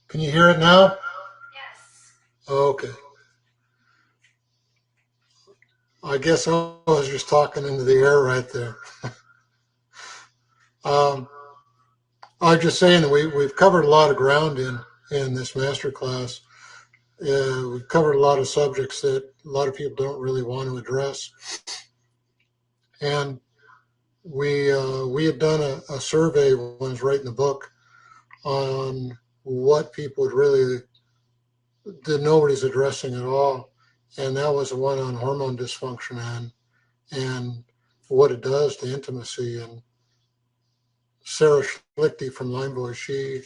Can you hear it now? Okay. I guess I was just talking into the air right there. Um, I was just saying that we've covered a lot of ground in this master class. We've covered a lot of subjects that a lot of people don't really want to address. And we had done a survey when I was writing the book on what people would really that nobody's addressing at all. And that was the one on hormone dysfunction and what it does to intimacy. And Sarah Schlichty from Limeboy,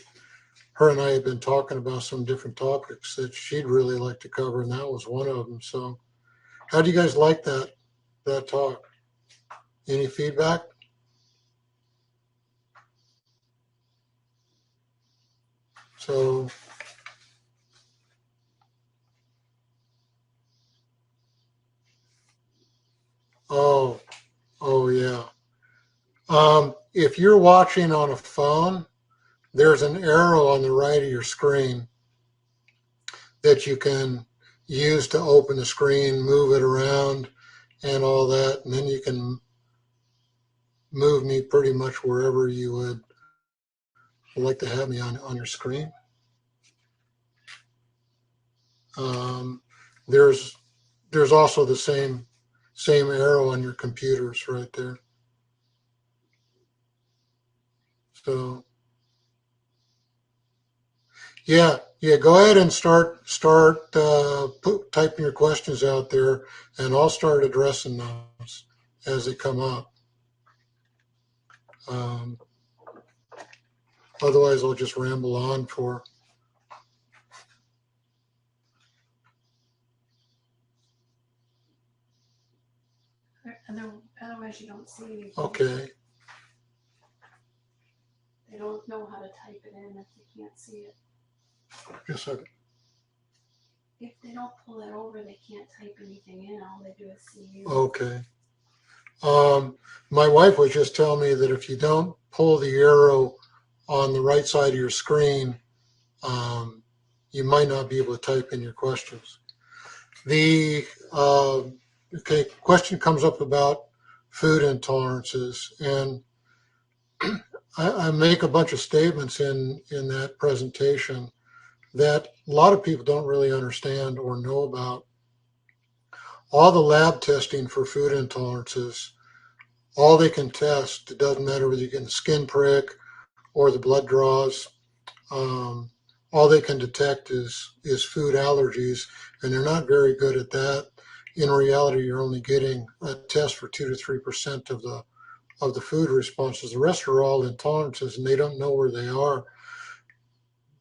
her and I had been talking about some different topics that she'd really like to cover, and that was one of them. So, how do you guys like that talk? Any feedback? So, oh, oh yeah. If you're watching on a phone, there's an arrow on the right of your screen that you can use to open the screen, move it around, and all that, and then you can move me pretty much wherever you would like to have me on your screen. Um, there's there's also the same arrow on your computers right there. So yeah. Go ahead and start typing your questions out there, and I'll start addressing those as they come up. Um, Otherwise, I'll just ramble on for. Otherwise, you don't see anything. Okay. They don't know how to type it in if they can't see it. Just a second. If they don't pull it over, they can't type anything in. All they do is see you. Okay. My wife was just telling me that if you don't pull the arrow on the right side of your screen, um, you might not be able to type in your questions. The question comes up about food intolerances, and I make a bunch of statements in that presentation that a lot of people don't really understand or know about. All the lab testing for food intolerances, all they can test, it doesn't matter whether you get a skin prick or the blood draws, um, all they can detect is food allergies, and they're not very good at that. In reality, you're only getting a test for 2 to 3% of the food responses. The rest are all intolerances, and they don't know where they are.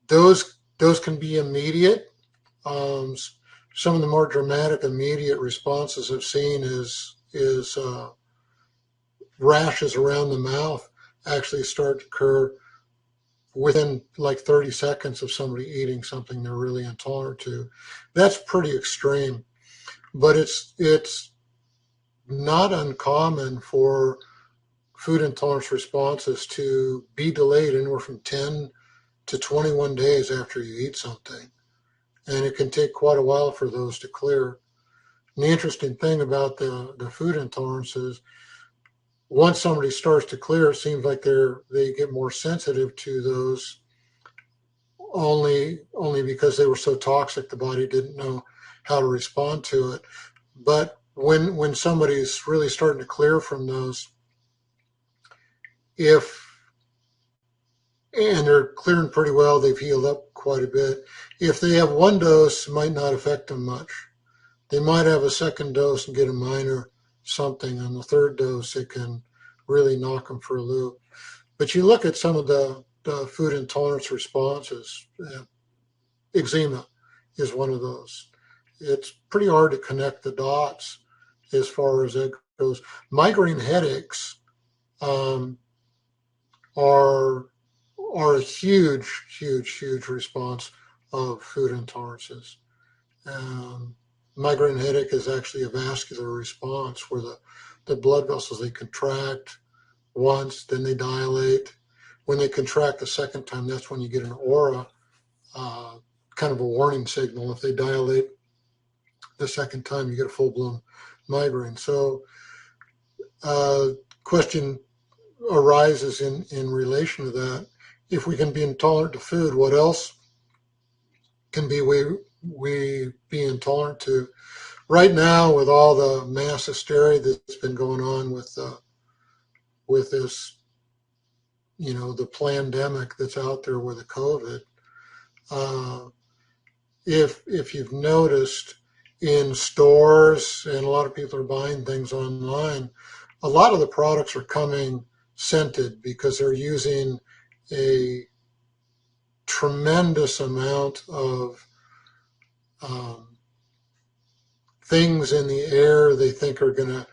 Those can be immediate. Um, some of the more dramatic immediate responses I've seen is rashes around the mouth actually start to occur within like 30 seconds of somebody eating something they're really intolerant to. That's pretty extreme, but it's not uncommon for food intolerance responses to be delayed anywhere from 10 to 21 days after you eat something. And it can take quite a while for those to clear. And the interesting thing about the food intolerance is once somebody starts to clear, it seems like they get more sensitive to those only because they were so toxic the body didn't know how to respond to it. But when somebody's really starting to clear from those, if and they're clearing pretty well, they've healed up quite a bit. If they have one dose, it might not affect them much. They might have a second dose and get a minor something. On the third dose, it can really knock them for a loop. But you look at some of the food intolerance responses. Eczema is one of those. It's pretty hard to connect the dots as far as that goes. Migraine headaches um, are are a huge response of food intolerances. Um, Migraine headache is actually a vascular response where the blood vessels they contract once, then they dilate. When they contract the second time, that's when you get an aura kind of a warning signal. If they dilate the second time, you get a full-blown migraine. So question arises in relation to that. If we can be intolerant to food, what else can we be intolerant to? Right now, with all the mass hysteria that's been going on with this, the pandemic that's out there with the COVID, if you've noticed in stores, and a lot of people are buying things online, a lot of the products are coming scented because they're using a tremendous amount of things in the air they think are going to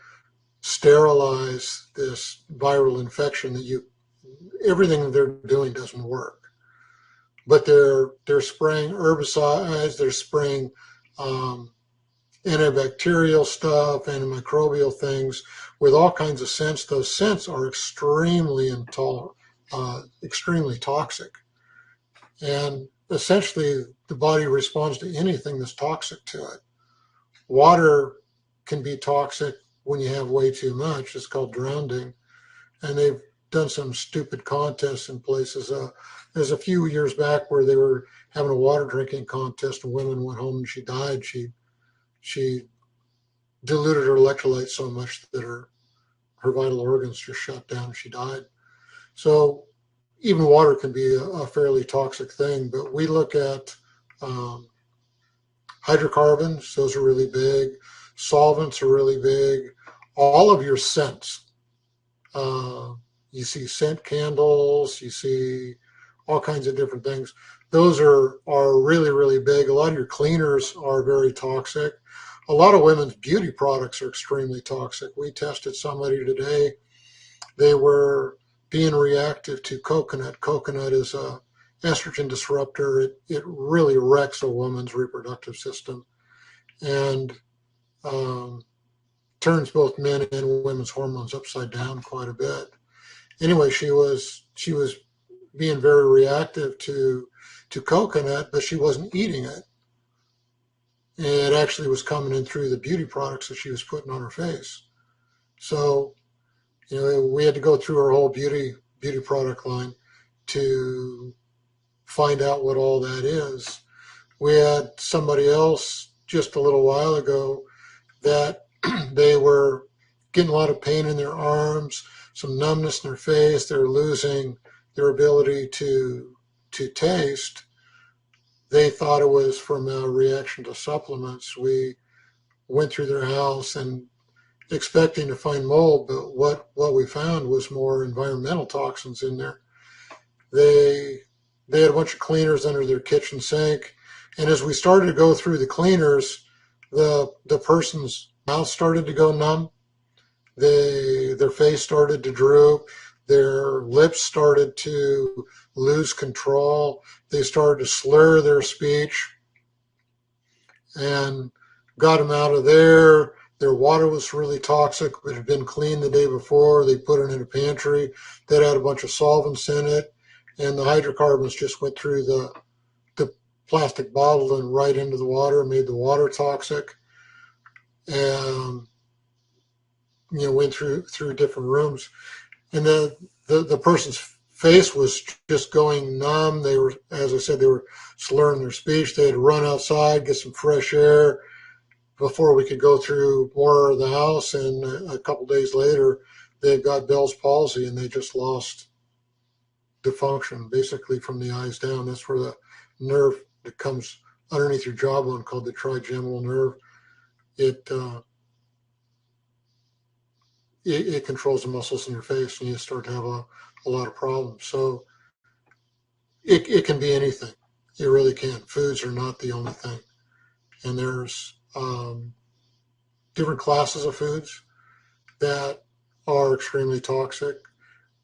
sterilize this viral infection. Everything they're doing doesn't work. But they're spraying herbicides, they're spraying antibacterial stuff, antimicrobial things with all kinds of scents. Those scents are extremely extremely toxic. And essentially, the body responds to anything that's toxic to it. Water can be toxic when you have way too much. It's called drowning. And they've done some stupid contests in places. There's a few years back where they were having a water drinking contest, and women went home and she died. She diluted her electrolytes so much that her vital organs just shut down and she died. So even water can be a fairly toxic thing, but we look at hydrocarbons, those are really big. Solvents are really big. All of your scents. You see scent candles, you see all kinds of different things. Those are really, really big. A lot of your cleaners are very toxic. A lot of women's beauty products are extremely toxic. We tested somebody today. They were being reactive to coconut. Coconut is a estrogen disruptor. It really wrecks a woman's reproductive system and turns both men and women's hormones upside down quite a bit. Anyway, she was being very reactive to coconut, but she wasn't eating it. And it actually was coming in through the beauty products that she was putting on her face. So, we had to go through her whole beauty product line to find out what all that is. We had somebody else just a little while ago that they were getting a lot of pain in their arms, some numbness in their face. They're losing their ability to taste. They thought it was from a reaction to supplements. We went through their house and expecting to find mold, but what we found was more environmental toxins in there. They had a bunch of cleaners under their kitchen sink, and as we started to go through the cleaners, the person's mouth started to go numb. Their face started to droop. Their lips started to lose control. They started to slur their speech, and got them out of there. Their water was really toxic. It had been cleaned the day before. They put it in a pantry that had a bunch of solvents in it, and the hydrocarbons just went through the plastic bottle and right into the water, made the water toxic. And went through different rooms, and the person's face was just going numb. They were, as I said, they were slurring their speech. They had to run outside, get some fresh air before we could go through more of the house. And a couple days later, they got Bell's palsy, and they just lost the function basically from the eyes down. That's where the nerve that comes underneath your jawbone, called the trigeminal nerve, it controls the muscles in your face, and you start to have a lot of problems. So it can be anything. It really can. Foods are not the only thing. And there's different classes of foods that are extremely toxic.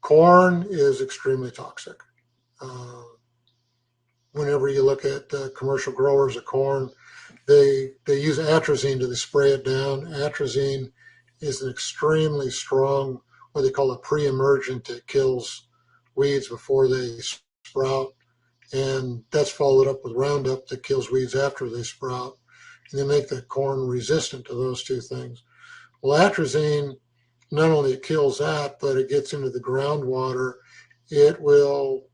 Corn is extremely toxic. Whenever you look at commercial growers of corn, they use atrazine to spray it down. Atrazine is an extremely strong, what they call a pre-emergent, that kills weeds before they sprout. and that's followed up with Roundup that kills weeds after they sprout, and they make the corn resistant to those two things. Well, atrazine, not only it kills that, but it gets into the groundwater. It will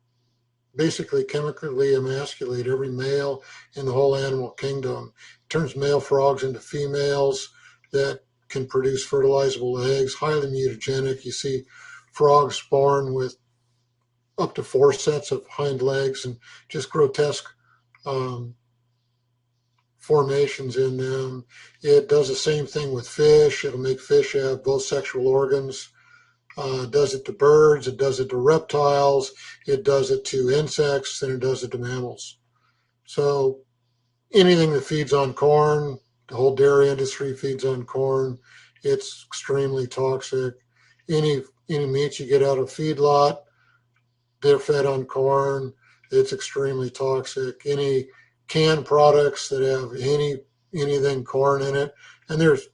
basically chemically emasculate every male in the whole animal kingdom. It turns male frogs into females that can produce fertilizable eggs, highly mutagenic. You see frogs born with up to 4 sets of hind legs and just grotesque formations in them. It does the same thing with fish. It'll make fish have both sexual organs. It does it to birds, it does it to reptiles, it does it to insects, and it does it to mammals. So anything that feeds on corn, the whole dairy industry feeds on corn, it's extremely toxic. Any meat you get out of feedlot, they're fed on corn, it's extremely toxic. Any canned products that have anything corn in it, and there's,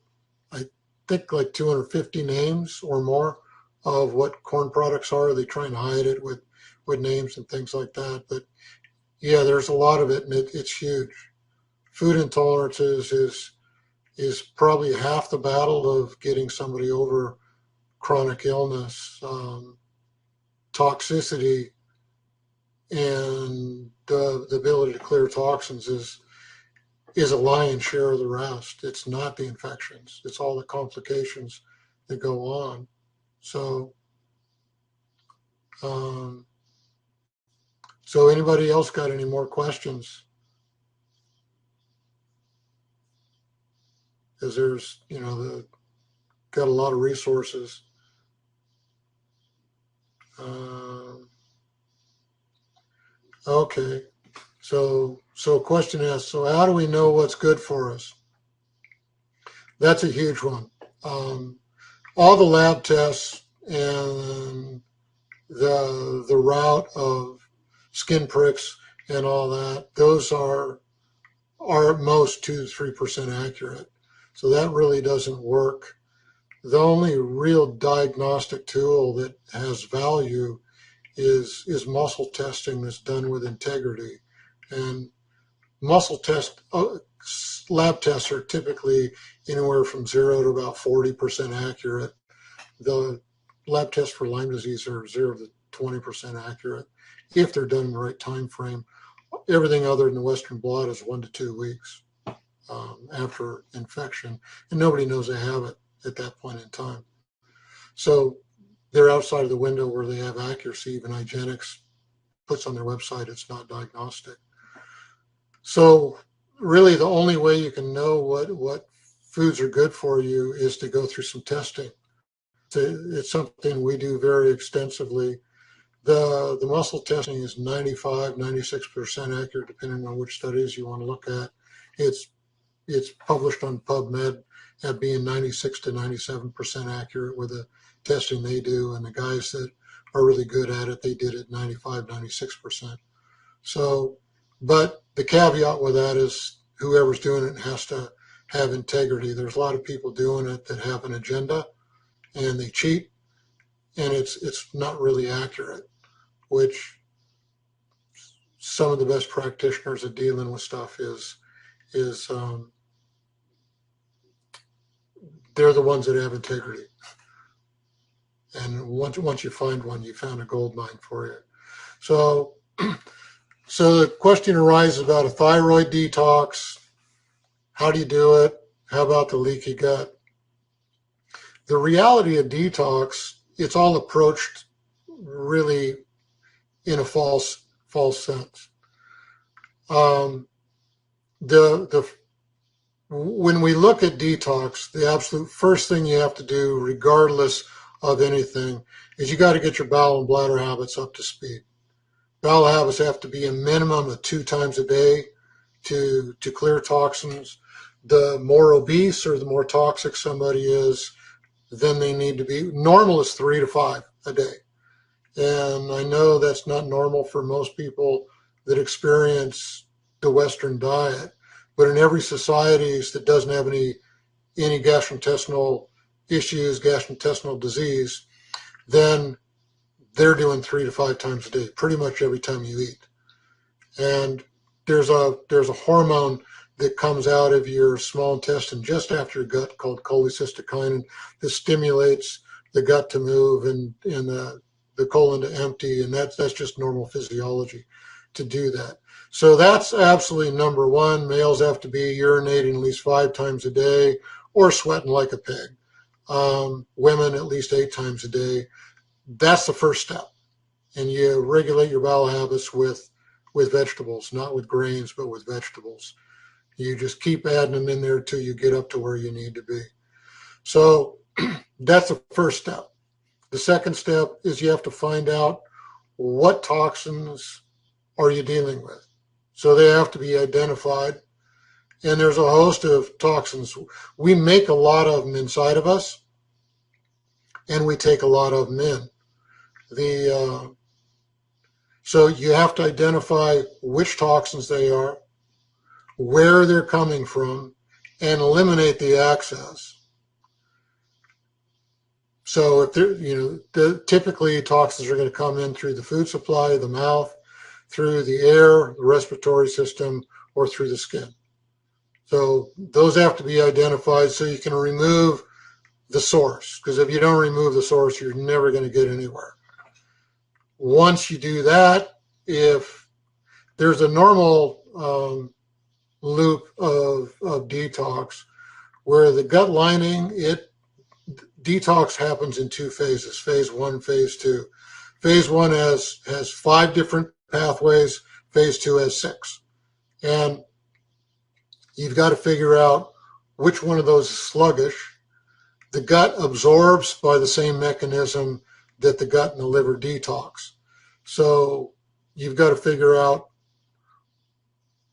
I think, like 250 names or more of what corn products are. They try and hide it with names and things like that. But yeah, there's a lot of it, and it's huge. Food intolerances is probably half the battle of getting somebody over chronic illness. Toxicity and the ability to clear toxins is a lion's share of the rest. It's not the infections. It's all the complications that go on. So, so anybody else got any more questions? Because there's, got a lot of resources. Okay, so question is, so how do we know what's good for us? That's a huge one. All the lab tests and the route of skin pricks and all that, those are at most 2 to 3% accurate. So that really doesn't work. The only real diagnostic tool that has value is muscle testing that's done with integrity. And muscle lab tests are typically anywhere from 0 to about 40% accurate. The lab tests for Lyme disease are 0 to 20% accurate if they're done in the right time frame. Everything other than the Western blot is 1 to 2 weeks after infection, and nobody knows they have it at that point in time. So they're outside of the window where they have accuracy. Even IGeneX puts on their website it's not diagnostic. So really the only way you can know what foods are good for you is to go through some testing. It's something we do very extensively. The muscle testing is 95, 96% accurate, depending on which studies you want to look at. It's published on PubMed at being 96 to 97% accurate with the testing they do, and the guys that are really good at it, they did it 95, 96%. So, but the caveat with that is whoever's doing it has to have integrity. There's a lot of people doing it that have an agenda and they cheat, and it's not really accurate, which some of the best practitioners at dealing with stuff is they're the ones that have integrity. And once you find one, you found a gold mine for you. So the question arises about a thyroid detox. How do you do it? How about the leaky gut? The reality of detox, it's all approached really in a false sense. When we look at detox, the absolute first thing you have to do, regardless of anything, is you got to get your bowel and bladder habits up to speed. Bowel habits have to be a minimum of 2 times a day to clear toxins. The more obese or the more toxic somebody is, then they need to be. Normal is 3 to 5 a day. And I know that's not normal for most people that experience the Western diet, but in every society that doesn't have any gastrointestinal issues, gastrointestinal disease, then they're doing 3 to 5 times a day, pretty much every time you eat. And there's a hormone that comes out of your small intestine just after your gut called cholecystokinin that stimulates the gut to move and the colon to empty, and that's just normal physiology to do that. So that's absolutely number one. Males have to be urinating at least 5 times a day or sweating like a pig. Women at least 8 times a day. That's the first step. And you regulate your bowel habits with vegetables, not with grains, but with vegetables. You just keep adding them in there till you get up to where you need to be. So that's the first step. The second step is you have to find out what toxins are you dealing with. So they have to be identified. And there's a host of toxins. We make a lot of them inside of us, and we take a lot of them in. So you have to identify which toxins they are, where they're coming from, and eliminate the access. So if typically toxins are going to come in through the food supply, the mouth, through the air, the respiratory system, or through the skin. So those have to be identified so you can remove the source. Because if you don't remove the source, you're never going to get anywhere. Once you do that, if there's a normal loop of detox where the gut lining, detox happens in 2 phases, phase 1, phase 2. Phase 1 has 5 different pathways, phase 2 has 6. And you've got to figure out which one of those is sluggish. The gut absorbs by the same mechanism that the gut and the liver detox. So you've got to figure out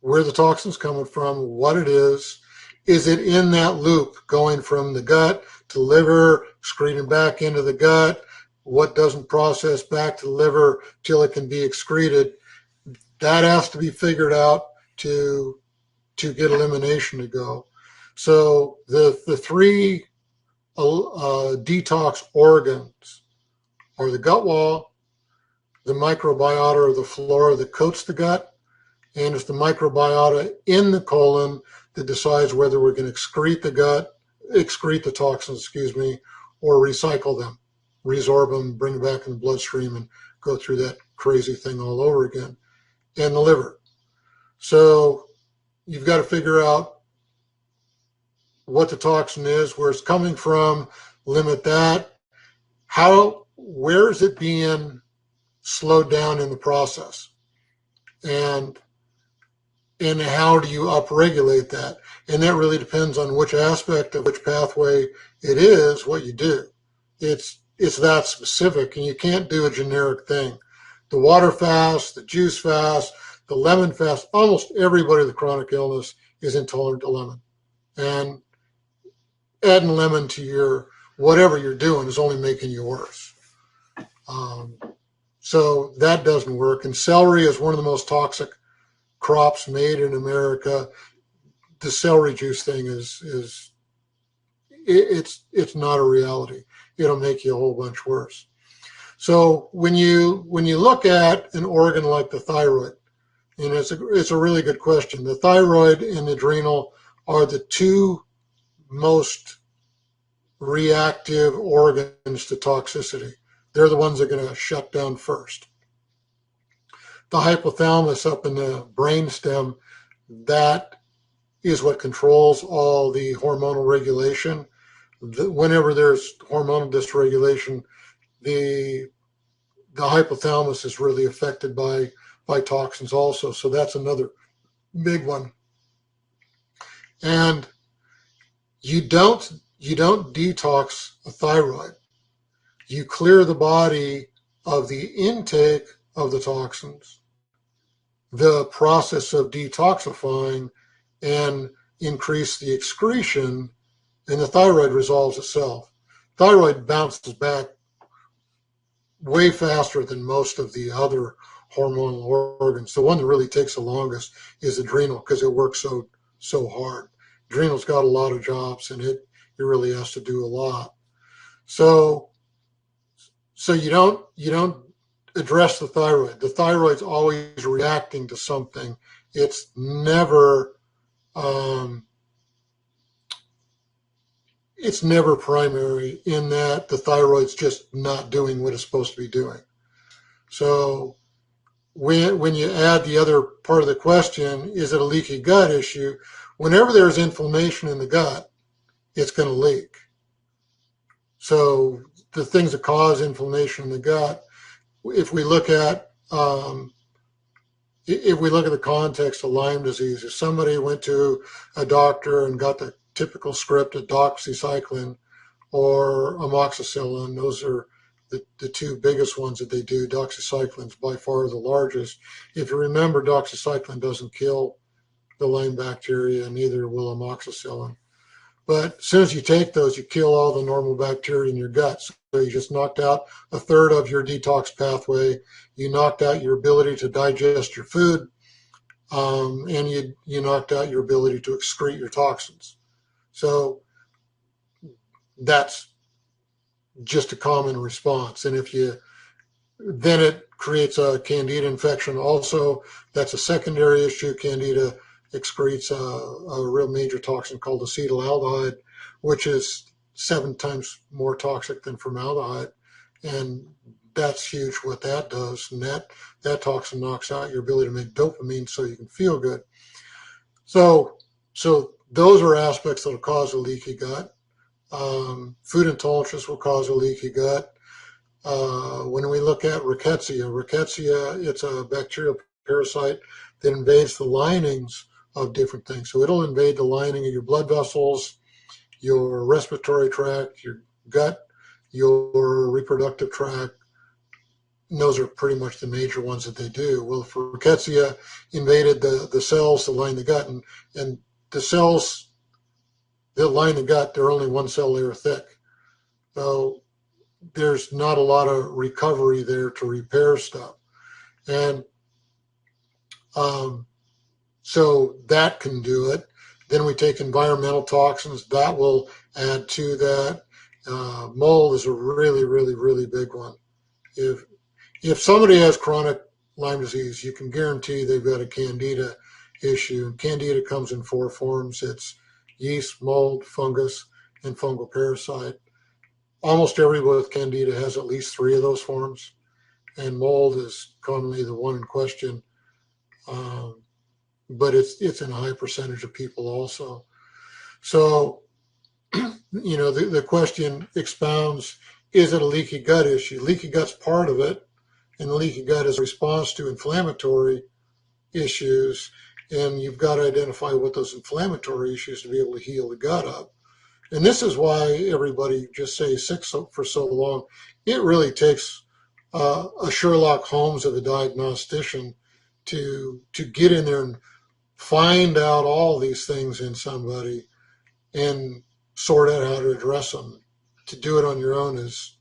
where the toxin's coming from, what it is. Is it in that loop going from the gut to liver, excreting back into the gut? What doesn't process back to the liver till it can be excreted? That has to be figured out to get elimination to go. So the 3 detox organs are the gut wall, the microbiota or the flora that coats the gut, and it's the microbiota in the colon that decides whether we're going to excrete the toxins, or recycle them, resorb them, bring them back in the bloodstream, and go through that crazy thing all over again. And the liver. So you've got to figure out what the toxin is, where it's coming from, limit that. Where is it being slowed down in the process? And how do you upregulate that? And that really depends on which aspect of which pathway it is, what you do. It's that specific, and you can't do a generic thing. The water fast, the juice fast, the lemon fast, almost everybody with chronic illness is intolerant to lemon. And adding lemon to your whatever you're doing is only making you worse. So that doesn't work. And celery is one of the most toxic crops made in America. The celery juice thing it's not a reality. It'll make you a whole bunch worse. So when you look at an organ like the thyroid, and it's a really good question. The thyroid and the adrenal are the 2 most reactive organs to toxicity. They're the ones that are going to shut down first. The hypothalamus up in the brainstem, that is what controls all the hormonal regulation. Whenever there's hormonal dysregulation, the hypothalamus is really affected by toxins also. So that's another big one. And you don't detox a thyroid. You clear the body of the intake of the toxins, the process of detoxifying, and increase the excretion, and the thyroid resolves itself. Thyroid bounces back way faster than most of the other hormonal organs. The one that really takes the longest is adrenal, because it works so hard. Adrenal's got a lot of jobs, and it really has to do a lot. So you don't address the thyroid. The thyroid's always reacting to something. It's never um, it's never primary in that the thyroid's just not doing what it's supposed to be doing. So when you add the other part of the question, is it a leaky gut issue? Whenever there's inflammation in the gut, it's going to leak. So the things that cause inflammation in the gut, if we look at the context of Lyme disease, if somebody went to a doctor and got the typical script of doxycycline or amoxicillin, those are the two biggest ones that they do. Doxycycline's by far the largest. If you remember, doxycycline doesn't kill the Lyme bacteria, neither will amoxicillin. But as soon as you take those, you kill all the normal bacteria in your gut. So you just knocked out a third of your detox pathway. You knocked out your ability to digest your food, and you knocked out your ability to excrete your toxins. So that's just a common response. And then it creates a candida infection also. That's a secondary issue. Candida excretes a real major toxin called acetaldehyde, which is 7 times more toxic than formaldehyde. And that's huge what that does. And that toxin knocks out your ability to make dopamine so you can feel good. So those are aspects that will cause a leaky gut. Food intolerances will cause a leaky gut. When we look at rickettsia, it's a bacterial parasite that invades the linings of different things. So it'll invade the lining of your blood vessels, your respiratory tract, your gut, your reproductive tract. And those are pretty much the major ones that they do. Well, if rickettsia invaded the cells that line the gut, and the cells that line the gut, they're only 1 cell layer thick. So there's not a lot of recovery there to repair stuff. And so that can do it. Then we take environmental toxins. That will add to that. Mold is a really, really, really big one. If somebody has chronic Lyme disease, you can guarantee they've got a candida issue. And candida comes in 4 forms. It's yeast, mold, fungus, and fungal parasite. Almost everyone with candida has at least 3 of those forms, and mold is commonly the one in question. But it's in a high percentage of people also. So, the question expounds, is it a leaky gut issue? Leaky gut's part of it, and the leaky gut is a response to inflammatory issues, and you've got to identify what those inflammatory issues to be able to heal the gut up. And this is why everybody just stays sick for so long. It really takes a Sherlock Holmes of a diagnostician to get in there and find out all these things in somebody and sort out how to address them. To do it on your own is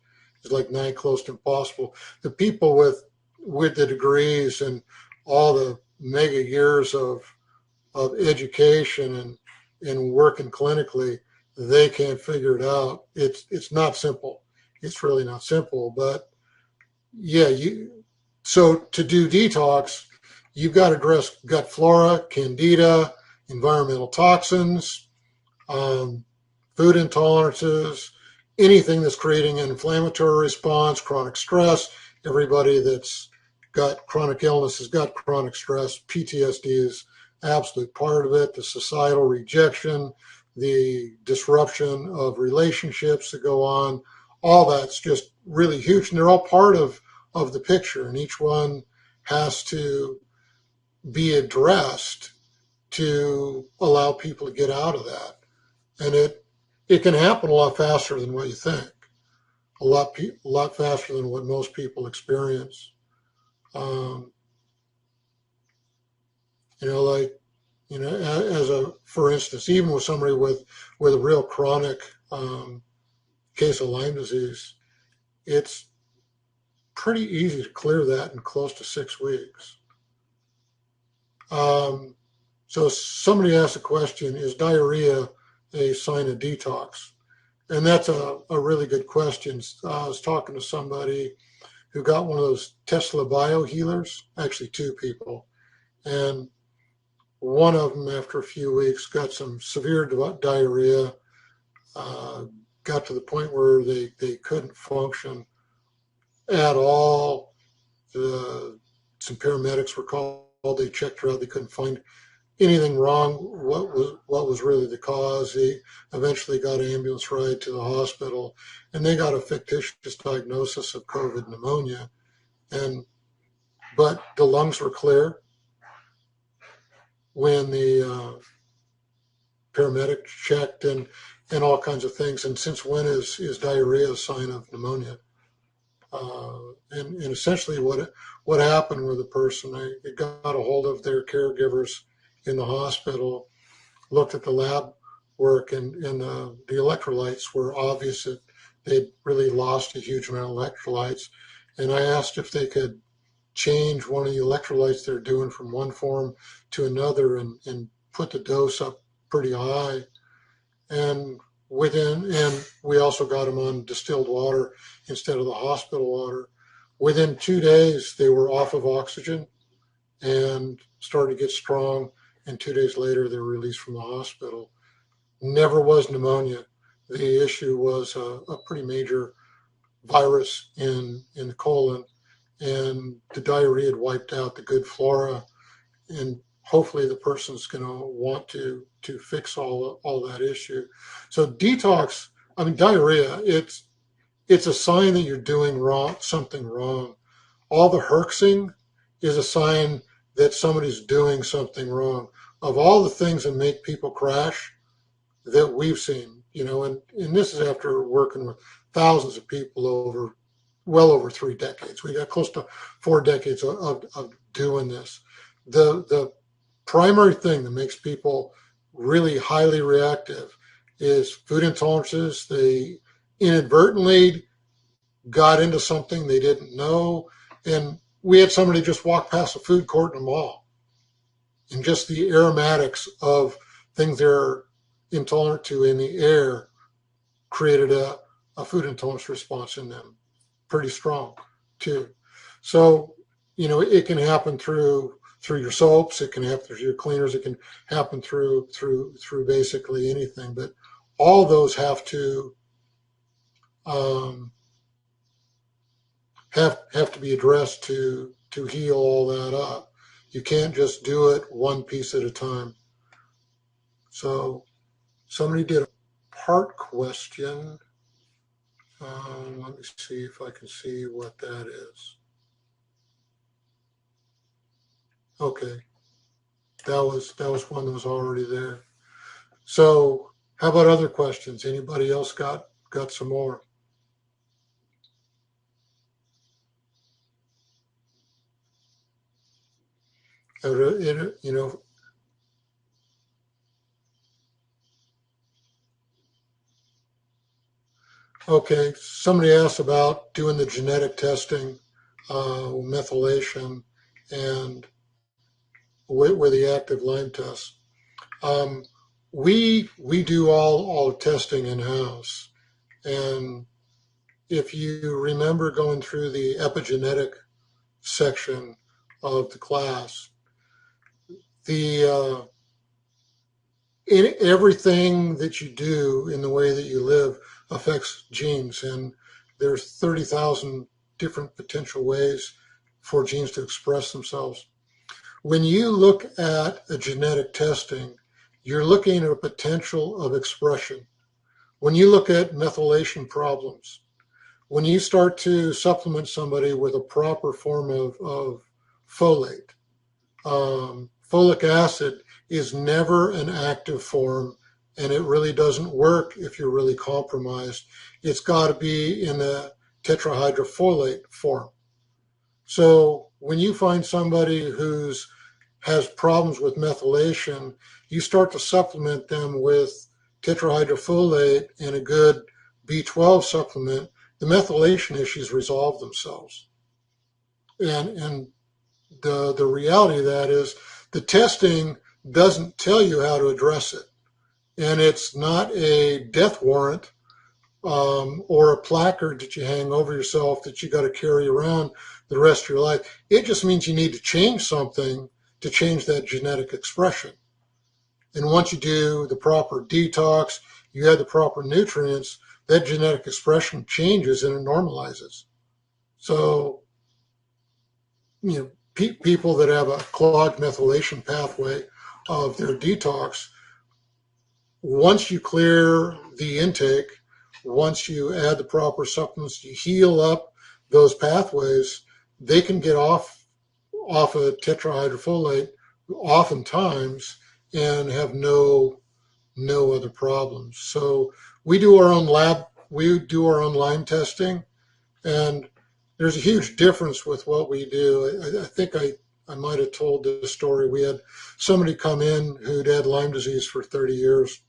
like nigh close to impossible. The people with the degrees and all the mega years of education and working clinically, they can't figure it out. It's not simple. It's really not simple. But yeah, so to do detox, you've got to address gut flora, candida, environmental toxins, food intolerances, anything that's creating an inflammatory response, chronic stress. Everybody that's got chronic illness has got chronic stress. PTSD is absolute part of it. The societal rejection, the disruption of relationships that go on, all that's just really huge. And they're all part of the picture. And each one has to be addressed to allow people to get out of that. And it can happen a lot faster than what you think. A lot faster than what most people experience. For instance, even with somebody with a real chronic case of Lyme disease, it's pretty easy to clear that in close to 6 weeks. So somebody asked a question, is diarrhea a sign of detox? And that's a really good question. I was talking to somebody who got one of those Tesla bio healers, actually two people. And one of them, after a few weeks, got some severe diarrhea, got to the point where they couldn't function at all. Some paramedics were called. They checked her out. They couldn't find anything wrong. What was really the cause? They eventually got an ambulance ride to the hospital, and they got a fictitious diagnosis of COVID pneumonia. But the lungs were clear when the paramedic checked, and all kinds of things. And since when is diarrhea a sign of pneumonia? And essentially what happened with the person, they got a hold of their caregivers in the hospital, looked at the lab work, and the electrolytes were obvious that they'd really lost a huge amount of electrolytes. And I asked if they could change one of the electrolytes they're doing from one form to another and put the dose up pretty high. And we also got them on distilled water instead of the hospital water. Within 2 days, they were off of oxygen and started to get strong. And 2 days later, they were released from the hospital. Never was pneumonia. The issue was a pretty major virus in the colon, and the diarrhea had wiped out the good flora. And hopefully the person's going to want to fix all that issue. So detox, diarrhea, it's a sign that you're doing something wrong. All the herxing is a sign that somebody's doing something wrong. Of all the things that make people crash that we've seen, and this is after working with thousands of people well over 3 decades. We got close to 4 decades of doing this. The primary thing that makes people really highly reactive is food intolerances. They inadvertently got into something they didn't know. And we had somebody just walk past a food court in a mall, and just the aromatics of things they're intolerant to in the air created a food intolerance response in them, pretty strong too. So, it can happen through your soaps, it can happen through your cleaners, it can happen through basically anything. But all those have to have to be addressed to heal all that up. You can't just do it one piece at a time. So somebody did a part question. Let me see if I can see what that is. Okay, that was one that was already there. So how about other questions? Anybody else got some more? Okay, somebody asked about doing the genetic testing, methylation, and with the active Lyme test. We do all testing in-house. And if you remember going through the epigenetic section of the class, everything that you do in the way that you live affects genes, and there's 30,000 different potential ways for genes to express themselves. When you look at a genetic testing, you're looking at a potential of expression. When you look at methylation problems, when you start to supplement somebody with a proper form of folate, folic acid is never an active form, and it really doesn't work if you're really compromised. It's got to be in the tetrahydrofolate form. So when you find somebody has problems with methylation, you start to supplement them with tetrahydrofolate and a good B12 supplement, the methylation issues resolve themselves. And the reality of that is the testing doesn't tell you how to address it. And it's not a death warrant or a placard that you hang over yourself that you got to carry around the rest of your life. It just means you need to change something to change that genetic expression. And once you do the proper detox, you add the proper nutrients, that genetic expression changes and it normalizes. So, people that have a clogged methylation pathway of their detox, once you clear the intake, once you add the proper supplements, you heal up those pathways, they can get off of tetrahydrofolate oftentimes and have no other problems. So we do our own Lyme testing, and there's a huge difference with what we do. I think I might have told this story. We had somebody come in who'd had Lyme disease for 30 years.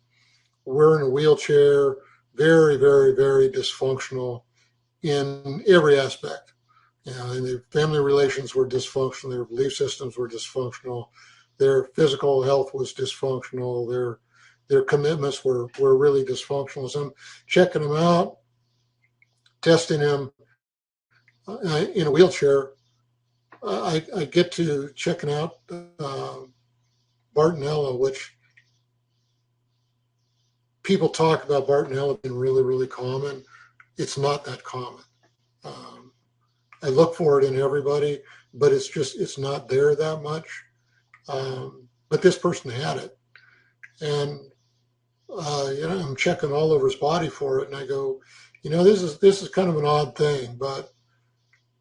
We're in a wheelchair, very, very, very dysfunctional in every aspect. And their family relations were dysfunctional. Their belief systems were dysfunctional. Their physical health was dysfunctional. Their commitments were really dysfunctional. So I'm checking him out, testing him in a wheelchair. I get to checking out Bartonella, which people talk about Bartonella being really, really common. It's not that common. I look for it in everybody, but it's not there that much. But this person had it. And, I'm checking all over his body for it. And I go, this is kind of an odd thing, but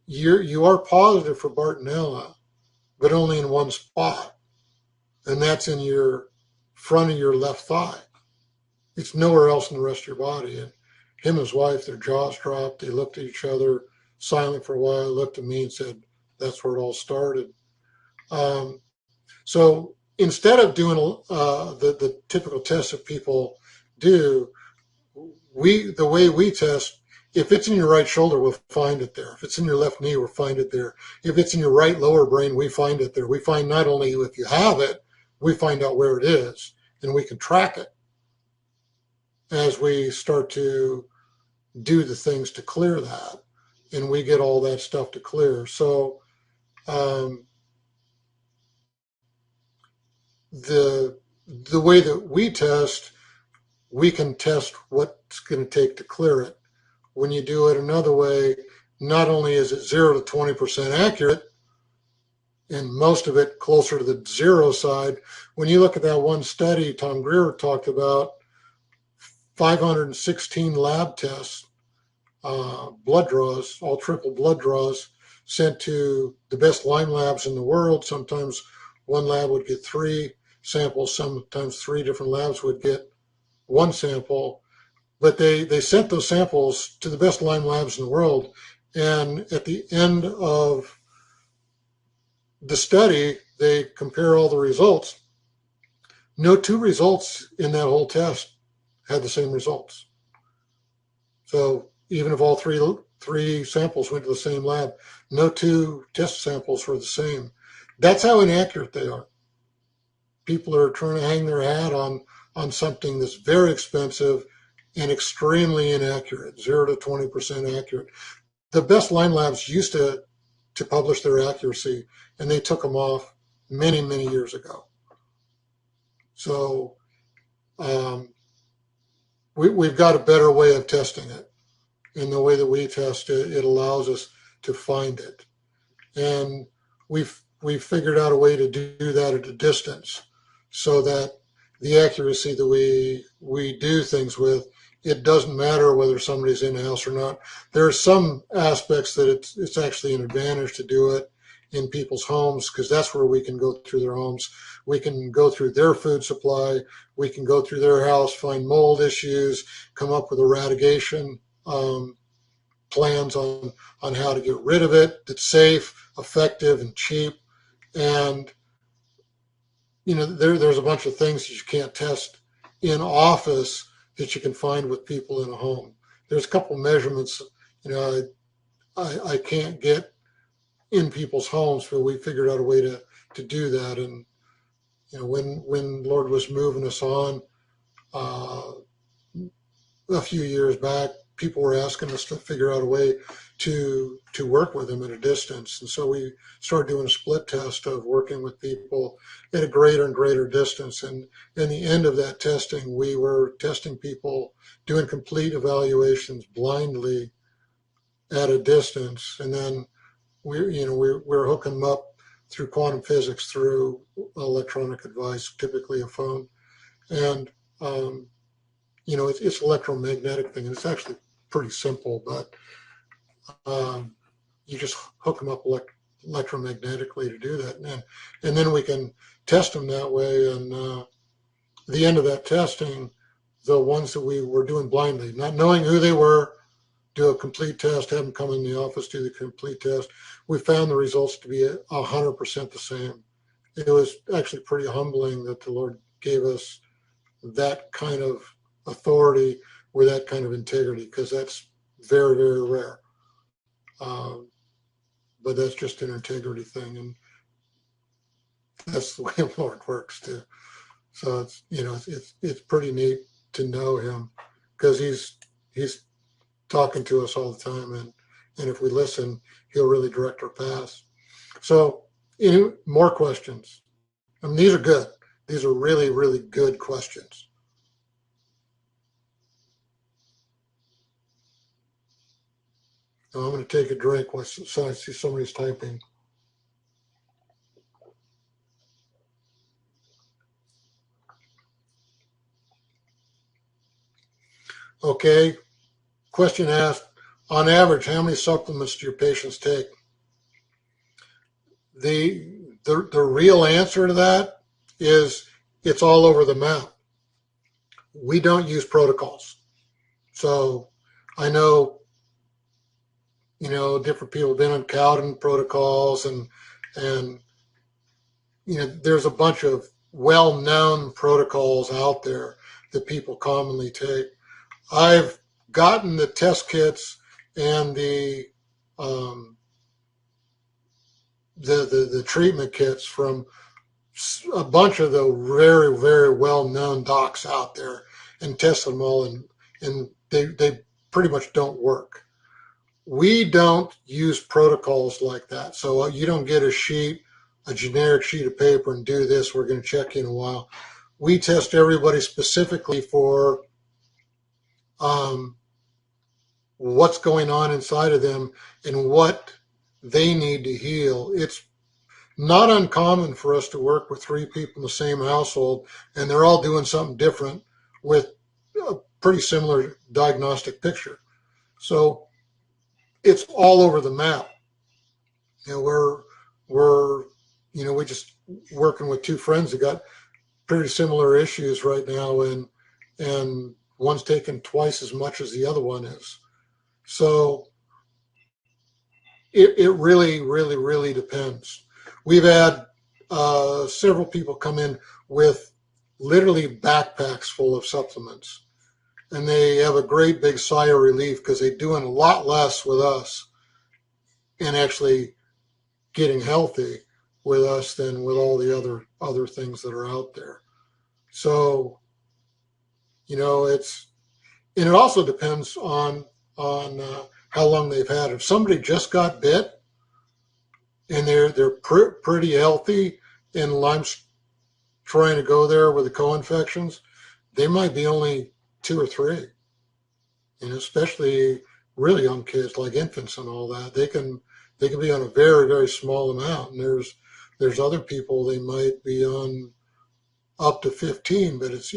you are positive for Bartonella, but only in one spot. And that's in your front of your left thigh. It's nowhere else in the rest of your body. And him and his wife, their jaws dropped. They looked at each other, silent for a while, looked at me and said, that's where it all started. So instead of doing the typical tests that people do, the way we test, if it's in your right shoulder, we'll find it there. If it's in your left knee, we'll find it there. If it's in your right lower brain, we find it there. We find not only if you have it, we find out where it is, and we can track it as we start to do the things to clear that, and we get all that stuff to clear. So the way that we test, we can test what's going to take to clear it. When you do it another way, not only is it 0 to 20% accurate, and most of it closer to the zero side. When you look at that one study Tom Greer talked about, 516 lab tests, blood draws, all triple blood draws, sent to the best Lyme labs in the world. Sometimes one lab would get 3 samples, sometimes 3 different labs would get 1 sample. But they sent those samples to the best Lyme labs in the world. And at the end of the study, they compare all the results. No 2 results in that whole test had the same results. So even if all three samples went to the same lab, no 2 test samples were the same. That's how inaccurate they are. People are trying to hang their hat on something that's very expensive and extremely inaccurate, 0 to 20% accurate. The best Lyme labs used to publish their accuracy, and they took them off many, many years ago. So we've got a better way of testing it. And the way that we test it, it allows us to find it. And we've figured out a way to do that at a distance so that the accuracy that we do things with, it doesn't matter whether somebody's in the house or not. There are some aspects that it's actually an advantage to do it in people's homes, because that's where we can go through their homes. We can go through their food supply. We can go through their house, find mold issues, come up with eradication plans on how to get rid of it that's safe, effective, and cheap. And there's a bunch of things that you can't test in office that you can find with people in a home. There's a couple measurements I can't get in people's homes, but we figured out a way to do that. And when Lord was moving us on a few years back, people were asking us to figure out a way to work with them at a distance. And so we started doing a split test of working with people at a greater and greater distance. And in the end of that testing, we were testing people, doing complete evaluations blindly at a distance. And then we're hooking them up through quantum physics, through electronic device, typically a phone. And, it's electromagnetic thing. And it's actually pretty simple, but you just hook them up electromagnetically to do that. And then we can test them that way. And the end of that testing, the ones that we were doing blindly, not knowing who they were, do a complete test, have them come in the office, do the complete test. We found the results to be 100% the same. It was actually pretty humbling that the Lord gave us that kind of authority or that kind of integrity, because that's very, very rare. But that's just an integrity thing, and that's the way the Lord works too. So it's pretty neat to know Him, because He's talking to us all the time, and if we listen, He'll really direct our paths. So, any more questions? I mean, these are good. These are really, really good questions. Now, I'm going to take a drink so I see somebody's typing. Okay. Question asked, on average, how many supplements do your patients take? The real answer to that is it's all over the map. We don't use protocols. So I know, different people have been on Cowden protocols, and there's a bunch of well-known protocols out there that people commonly take. I've gotten the test kits and the treatment kits from a bunch of the very, very well-known docs out there and tested them all, and they pretty much don't work. We don't use protocols like that. So you don't get a generic sheet of paper and do this, we're going to check you in a while. We test everybody specifically for what's going on inside of them and what they need to heal. It's not uncommon for us to work with 3 people in the same household, and they're all doing something different with a pretty similar diagnostic picture. So it's all over the map. We're just working with 2 friends that got pretty similar issues right now, and one's taking twice as much as the other one is. So it really, really, really depends. We've had several people come in with literally backpacks full of supplements, and they have a great big sigh of relief because they're doing a lot less with us and actually getting healthy with us than with all the other things that are out there. So, and it also depends on how long they've had it. If somebody just got bit and they're pretty healthy, and Lyme's trying to go there with the co-infections, they might be only 2 or 3. Especially really young kids like infants and all that, they can be on a very, very small amount. And there's other people, they might be on up to 15, but it's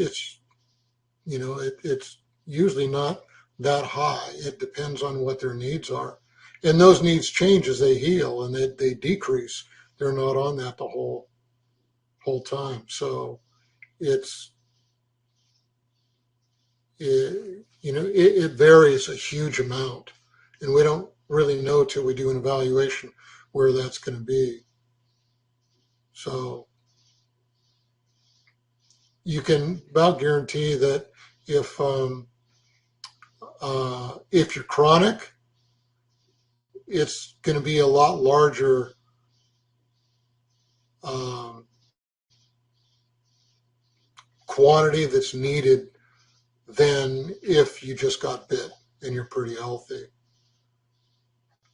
usually not that high. It depends on what their needs are, and those needs change as they heal, and they decrease. They're not on that the whole time. So it varies a huge amount, and we don't really know till we do an evaluation where that's going to be. So you can about guarantee that if you're chronic, it's going to be a lot larger quantity that's needed than if you just got bit. and you're pretty healthy.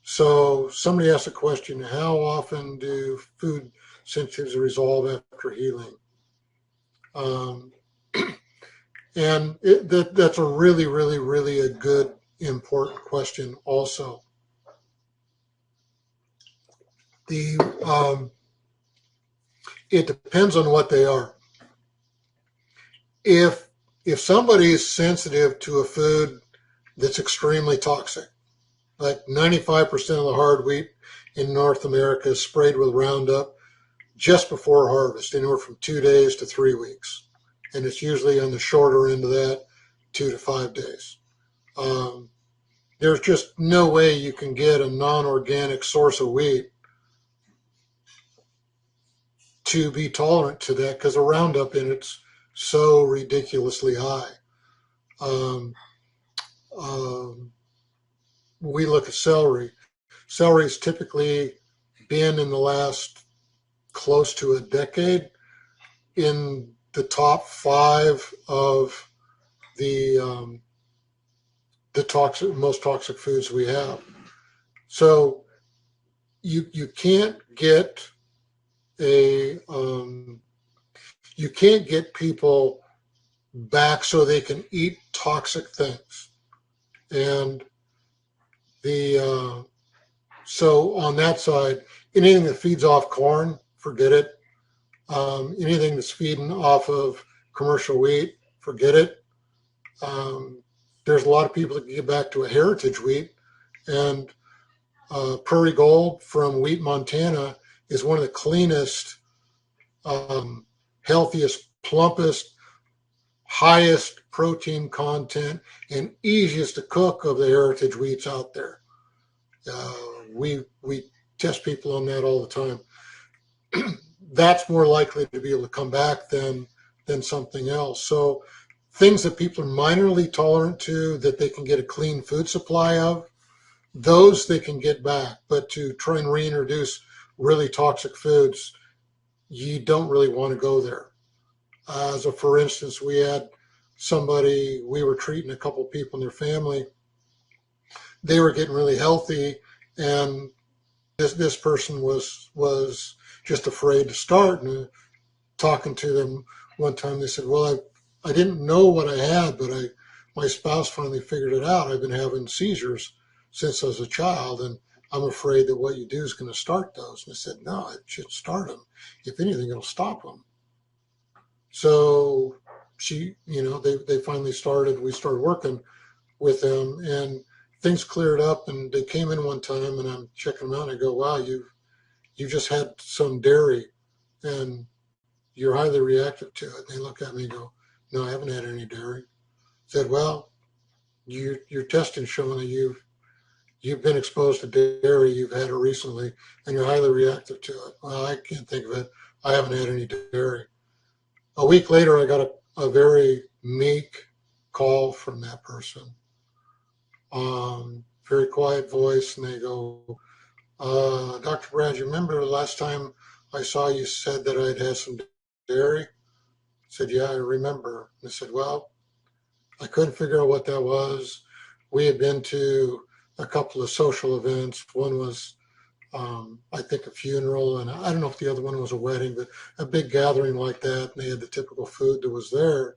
So somebody asked a question, how often do food sensitivities resolve after healing? Um, and that's a really, really, really a good, important question also. The It depends on what they are. If somebody is sensitive to a food that's extremely toxic, like 95% of the hard wheat in North America is sprayed with Roundup just before harvest, anywhere from 2 days to 3 weeks. And it's usually on the shorter end of that, 2 to 5 days. There's just no way you can get a non-organic source of wheat to be tolerant to that because the Roundup in it's so ridiculously high. Um, um, we look at celery. Celery's typically been in the last close to a decade in the top 5 of the most toxic foods we have. So you can't get you can't get people back so they can eat toxic things. And so on that side, anything that feeds off corn, forget it. Anything that's feeding off of commercial wheat, forget it. There's a lot of people that get back to a heritage wheat, and Prairie Gold from Wheat, Montana is one of the cleanest, healthiest, plumpest, highest protein content, and easiest to cook of the heritage wheats out there. We test people on that all the time. That's more likely to be able to come back than something else. So things that people are minorly tolerant to that they can get a clean food supply of, those they can get back. But to try and reintroduce really toxic foods, you don't really want to go there. So for instance, we had somebody, we were treating a couple of people in their family. They were getting really healthy, and this person was just afraid to start. And talking to them one time, they said, well, I didn't know what I had, but my spouse finally figured it out. I've been having seizures since I was a child, and I'm afraid that what you do is going to start those. And I said, no, it should start them. If anything, it'll stop them. So they finally started, we started working with them, and things cleared up, and they came in one time, and I'm checking them out, and I go, wow, you just had some dairy, and you're highly reactive to it. And they look at me and go, no, I haven't had any dairy. I said, well, your testing showing that you've been exposed to dairy, you've had it recently, and you're highly reactive to it. Well, I can't think of it. I haven't had any dairy. A week later, I got a very meek call from that person. Very quiet voice, and they go, Dr. Brad, you remember the last time I saw you said that I'd had some dairy? I said, yeah, I remember. And I said, well, I couldn't figure out what that was. We had been to a couple of social events. One was, I think, a funeral, and I don't know if the other one was a wedding, but a big gathering like that, and they had the typical food that was there.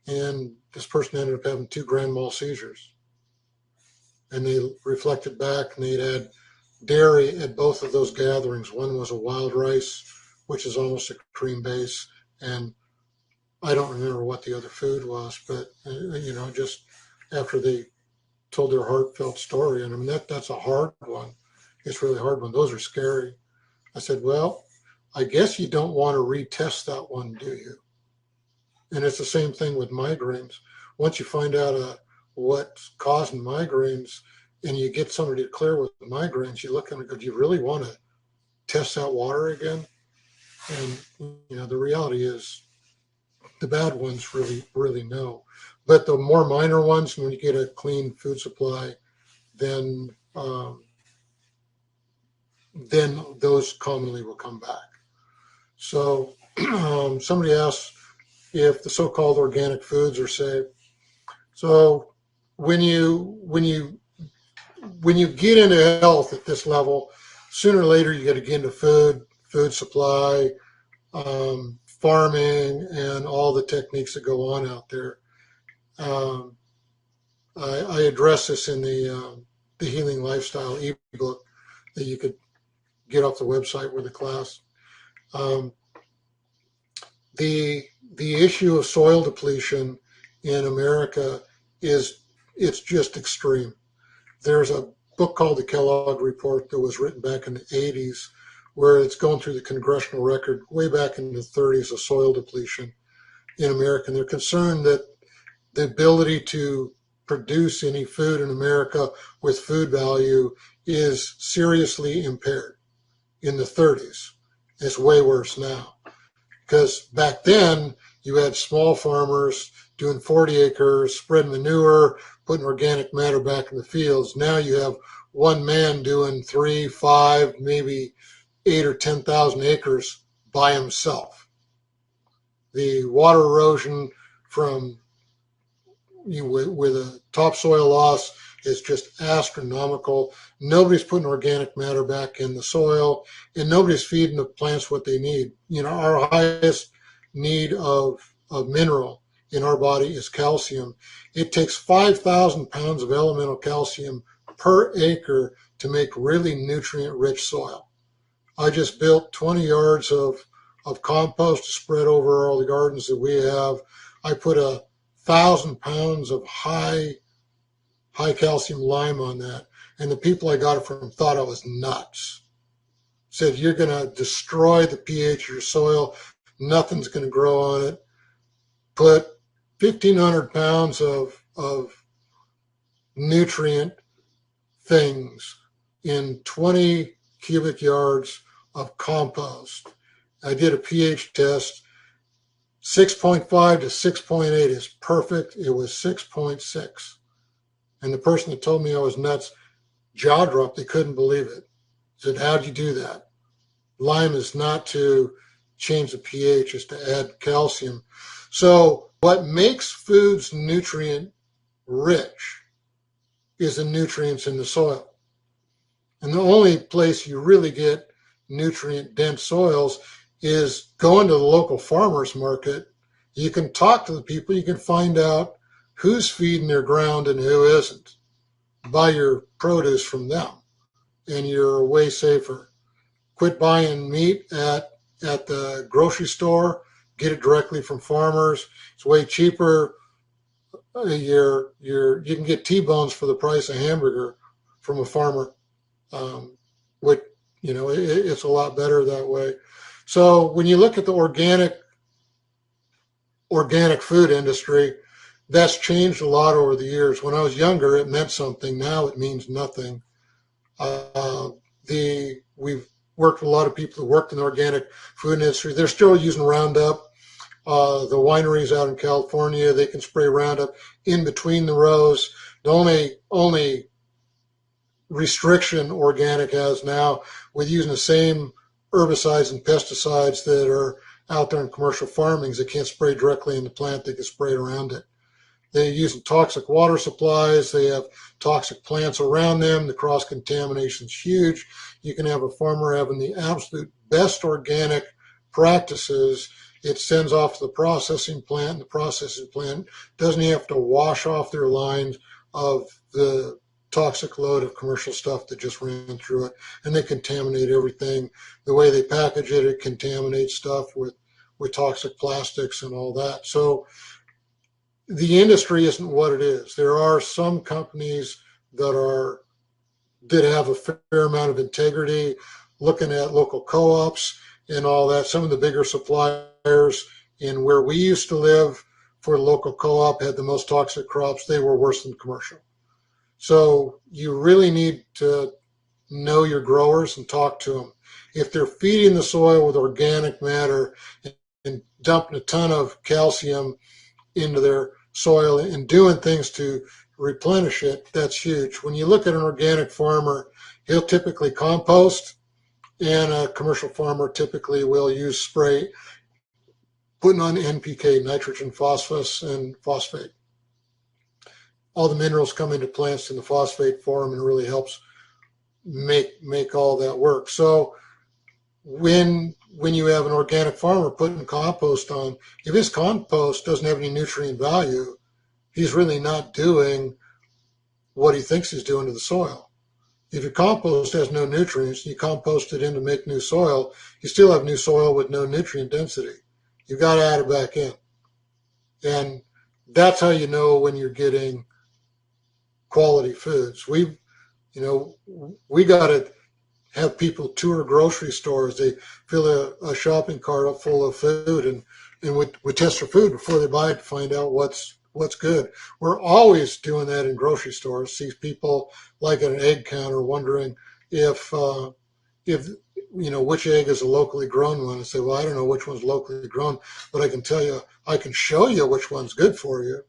And this person ended up having 2 grand mal seizures. And they reflected back, and they'd had dairy at both of those gatherings. One was a wild rice, which is almost a cream base, and I don't remember what the other food was, but just after they told their heartfelt story, and I mean that's a hard one. It's a really hard one. Those are scary. I said, well, I guess you don't want to retest that one, do you? And it's the same thing with migraines. Once you find out what's causing migraines, and you get somebody to clear with migraines, you look at them and go, do you really want to test that water again? And the reality is, the bad ones really no. But the more minor ones, when you get a clean food supply, then those commonly will come back. So somebody asked if the so-called organic foods are safe. So when you get into health at this level, sooner or later you got to get into food supply, farming, and all the techniques that go on out there. Um, I address this in the Healing Lifestyle ebook that you could get off the website with the class. Um, the issue of soil depletion in America it's just extreme. There's a book called the Kellogg Report that was written back in the 80s, where it's going through the congressional record way back in the 30s of soil depletion in America. And they're concerned that the ability to produce any food in America with food value is seriously impaired in the 30s. It's way worse now. Because back then, you had small farmers doing 40 acres, spreading manure, putting organic matter back in the fields. Now you have one man doing 3, 5, maybe 8 or 10,000 acres by himself. The water erosion from with a topsoil loss is just astronomical. Nobody's putting organic matter back in the soil, and nobody's feeding the plants what they need. Our highest need of mineral in our body is calcium. It takes 5,000 pounds of elemental calcium per acre to make really nutrient-rich soil. I just built 20 yards of compost to spread over all the gardens that we have. I put 1,000 pounds of high calcium lime on that. And the people I got it from thought I was nuts. Said, you're going to destroy the pH of your soil. Nothing's going to grow on it. Put 1,500 pounds of nutrient things in 20 cubic yards of compost. I did a pH test. 6.5 to 6.8 is perfect. It was 6.6. And the person that told me I was nuts, jaw dropped. They couldn't believe it. Said, how'd you do that? Lime is not to change the pH, it's to add calcium. So what makes foods nutrient rich is the nutrients in the soil. And the only place you really get nutrient dense soils is going to the local farmers market. You can talk to the people, you can find out who's feeding their ground and who isn't. Buy your produce from them, and you're way safer. Quit buying meat at the grocery store. Get it directly from farmers. It's way cheaper. You can get T-bones for the price of hamburger from a farmer. Which it's a lot better that way. So when you look at the organic food industry, that's changed a lot over the years. When I was younger, it meant something. Now it means nothing. We've worked with a lot of people who worked in the organic food industry. They're still using Roundup. The wineries out in California, they can spray Roundup in between the rows. The only restriction organic has now with using the same herbicides and pesticides that are out there in commercial farming, they can't spray directly in the plant, they can spray it around it. They're using toxic water supplies. They have toxic plants around them. The cross-contamination is huge. You can have a farmer having the absolute best organic practices. It sends off to the processing plant, and the processing plant doesn't have to wash off their lines of the toxic load of commercial stuff that just ran through it, and they contaminate everything. The way they package it, it contaminates stuff with toxic plastics and all that. So the industry isn't what it is. There are some companies that have a fair amount of integrity, looking at local co-ops and all that. Some of the bigger suppliers in where we used to live for the local co-op had the most toxic crops. They were worse than commercial. So you really need to know your growers and talk to them. If they're feeding the soil with organic matter and dumping a ton of calcium into their soil and doing things to replenish it, that's huge. When you look at an organic farmer, he'll typically compost, and a commercial farmer typically will use spray, putting on NPK, nitrogen, phosphorus, and phosphate. all the minerals come into plants in the phosphate form and really helps make all that work. So when you have an organic farmer putting compost on, if his compost doesn't have any nutrient value, he's really not doing what he thinks he's doing to the soil. If your compost has no nutrients, you compost it in to make new soil, you still have new soil with no nutrient density. You've got to add it back in. And that's how you know when you're getting quality foods. We got to have people tour grocery stores. They fill a shopping cart up full of food, and we test their food before they buy it to find out what's good. We're always doing that in grocery stores. See people like at an egg counter wondering if which egg is a locally grown one, and say, well, I don't know which one's locally grown, but I can show you which one's good for you.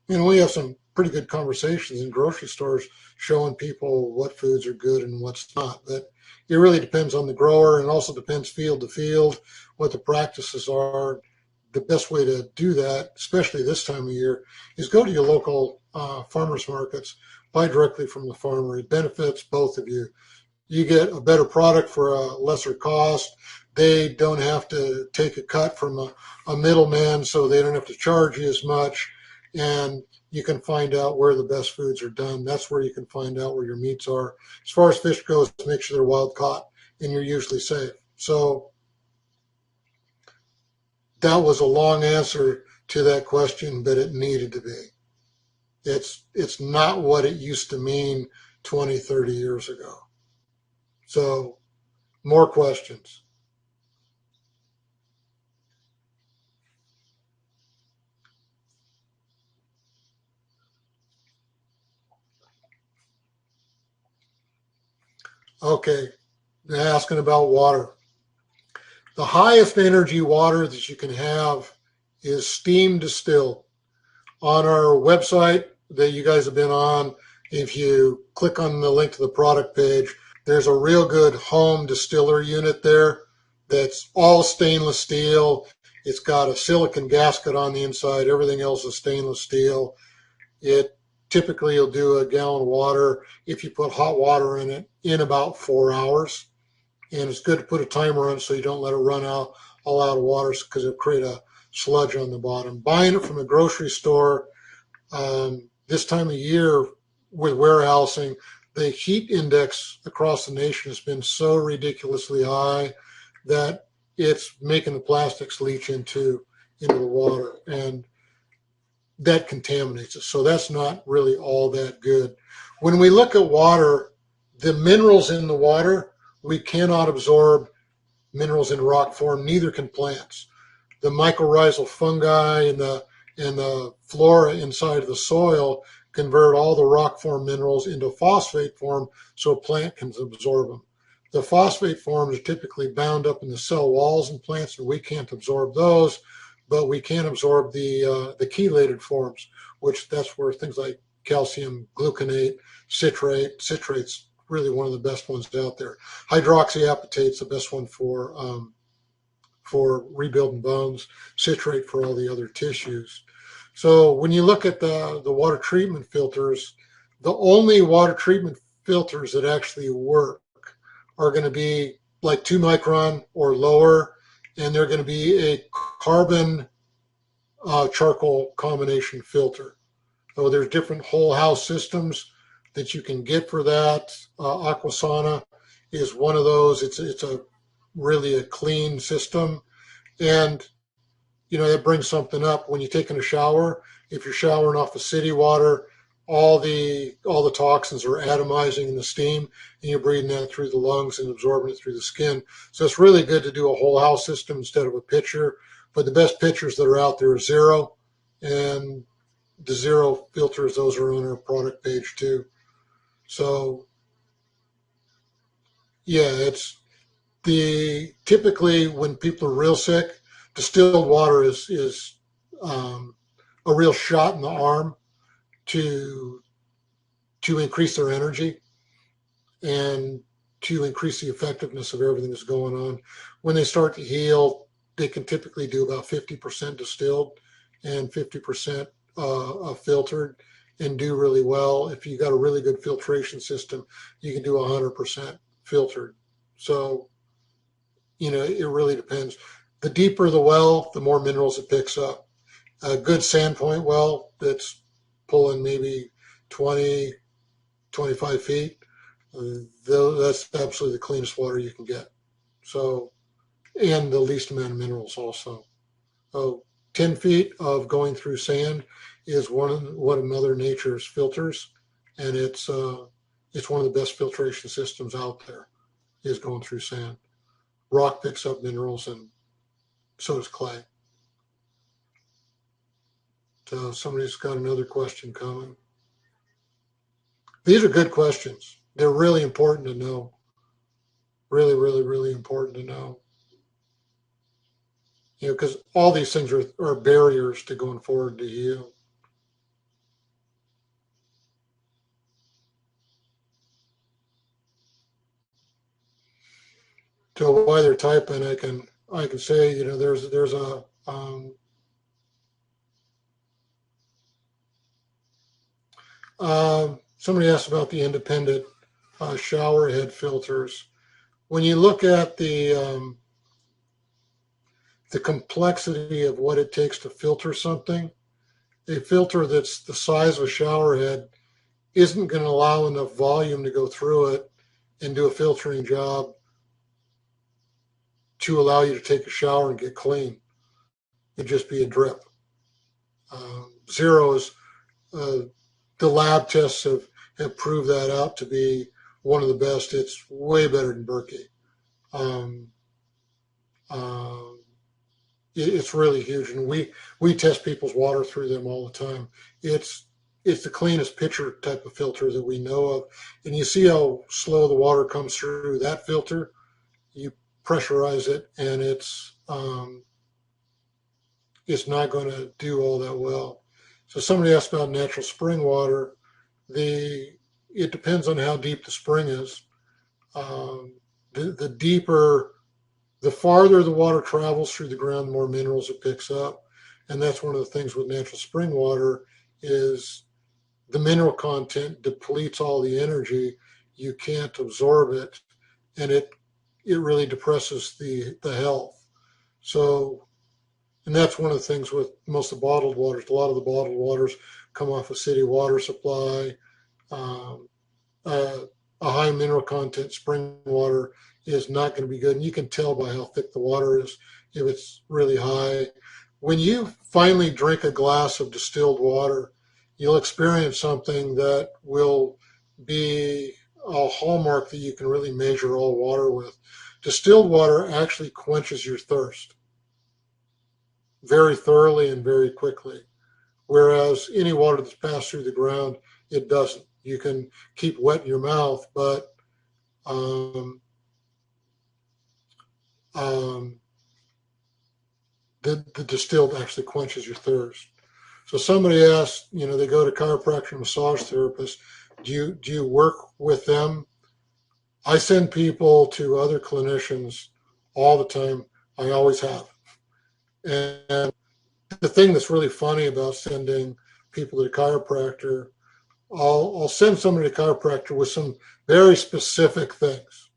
We have some pretty good conversations in grocery stores showing people what foods are good and what's not. But it really depends on the grower, and also depends field to field what the practices are. The best way to do that, especially this time of year, is go to your local farmers markets, buy directly from the farmer. It benefits both of you. You get a better product for a lesser cost. They don't have to take a cut from a middleman, so they don't have to charge you as much. And you can find out where the best foods are done. That's where you can find out where your meats are. As far as fish goes, make sure they're wild caught, and you're usually safe. So that was a long answer to that question, but it needed to be. It's not what it used to mean 20, 30 years ago. So more questions. Okay, they're asking about water. The highest energy water that you can have is steam distilled. On our website that you guys have been on, if you click on the link to the product page, there's a real good home distiller unit there that's all stainless steel. It's got a silicon gasket on the inside. Everything else is stainless steel. It typically will do a gallon of water if you put hot water in it in about 4 hours. And it's good to put a timer on so you don't let it run all out of water, because it'll create a sludge on the bottom. Buying it from a grocery store this time of year with warehousing, the heat index across the nation has been so ridiculously high that it's making the plastics leach into the water, and that contaminates it. So that's not really all that good. When we look at water, the minerals in the water, we cannot absorb minerals in rock form, neither can plants. The mycorrhizal fungi and the flora inside of the soil convert all the rock form minerals into phosphate form so a plant can absorb them. The phosphate forms are typically bound up in the cell walls in plants, and we can't absorb those, but we can absorb the chelated forms, which that's where things like calcium gluconate, citrate's really one of the best ones out there. Hydroxyapatate's the best one for rebuilding bones, citrate for all the other tissues. So when you look at the water treatment filters, the only water treatment filters that actually work are going to be like 2 micron or lower, and they're going to be a carbon charcoal combination filter. So there's different whole house systems that you can get for that. Aquasana is one of those. It's a really a clean system, and that brings something up when you're taking a shower. If you're showering off of city water, all the toxins are atomizing in the steam, and you're breathing that through the lungs and absorbing it through the skin. So it's really good to do a whole house system instead of a pitcher. But the best pitchers that are out there are Zero, and the Zero filters, those are on our product page too. So yeah, it's typically when people are real sick, distilled water is a real shot in the arm to increase their energy and to increase the effectiveness of everything that's going on. When they start to heal, they can typically do about 50% distilled and 50% filtered, and do really well. If you got a really good filtration system, you can do 100% filtered. So, it really depends. The deeper the well, the more minerals it picks up. A good sandpoint well that's pulling maybe 20, 25 feet, that's absolutely the cleanest water you can get. So, and the least amount of minerals also. Oh, 10 feet of going through sand is one of Mother Nature's filters, and it's one of the best filtration systems out there. Is going through sand. Rock picks up minerals, and so does clay. So somebody's got another question coming. These are good questions. They're really important to know. Really, really, really important to know. Because all these things are barriers to going forward to heal. So while they're typing, I can say, there's a somebody asked about the independent shower head filters. When you look at the complexity of what it takes to filter something, a filter that's the size of a shower head isn't going to allow enough volume to go through it and do a filtering job to allow you to take a shower and get clean. It'd just be a drip. Zero is the lab tests have proved that out to be one of the best. It's way better than Berkey. Um, it's really huge, and we test people's water through them all the time. It's the cleanest pitcher type of filter that we know of, and you see how slow the water comes through that filter. You pressurize it, and it's not going to do all that well. So somebody asked about natural spring water. It depends on how deep the spring is. The deeper, the farther the water travels through the ground, the more minerals it picks up. And that's one of the things with natural spring water is the mineral content depletes all the energy. You can't absorb it, and it really depresses the health. So, and that's one of the things with most of the bottled waters. A lot of the bottled waters come off a city water supply. Um, a high mineral content spring water is not going to be good. And you can tell by how thick the water is if it's really high. When you finally drink a glass of distilled water, you'll experience something that will be a hallmark that you can really measure all water with. Distilled water actually quenches your thirst very thoroughly and very quickly, whereas any water that's passed through the ground, it doesn't. You can keep wet in your mouth, but um, um, the distilled actually quenches your thirst. So somebody asked, they go to chiropractor, massage therapist. Do you work with them? I send people to other clinicians all the time. I always have. And the thing that's really funny about sending people to the chiropractor, I'll send somebody to chiropractor with some very specific things,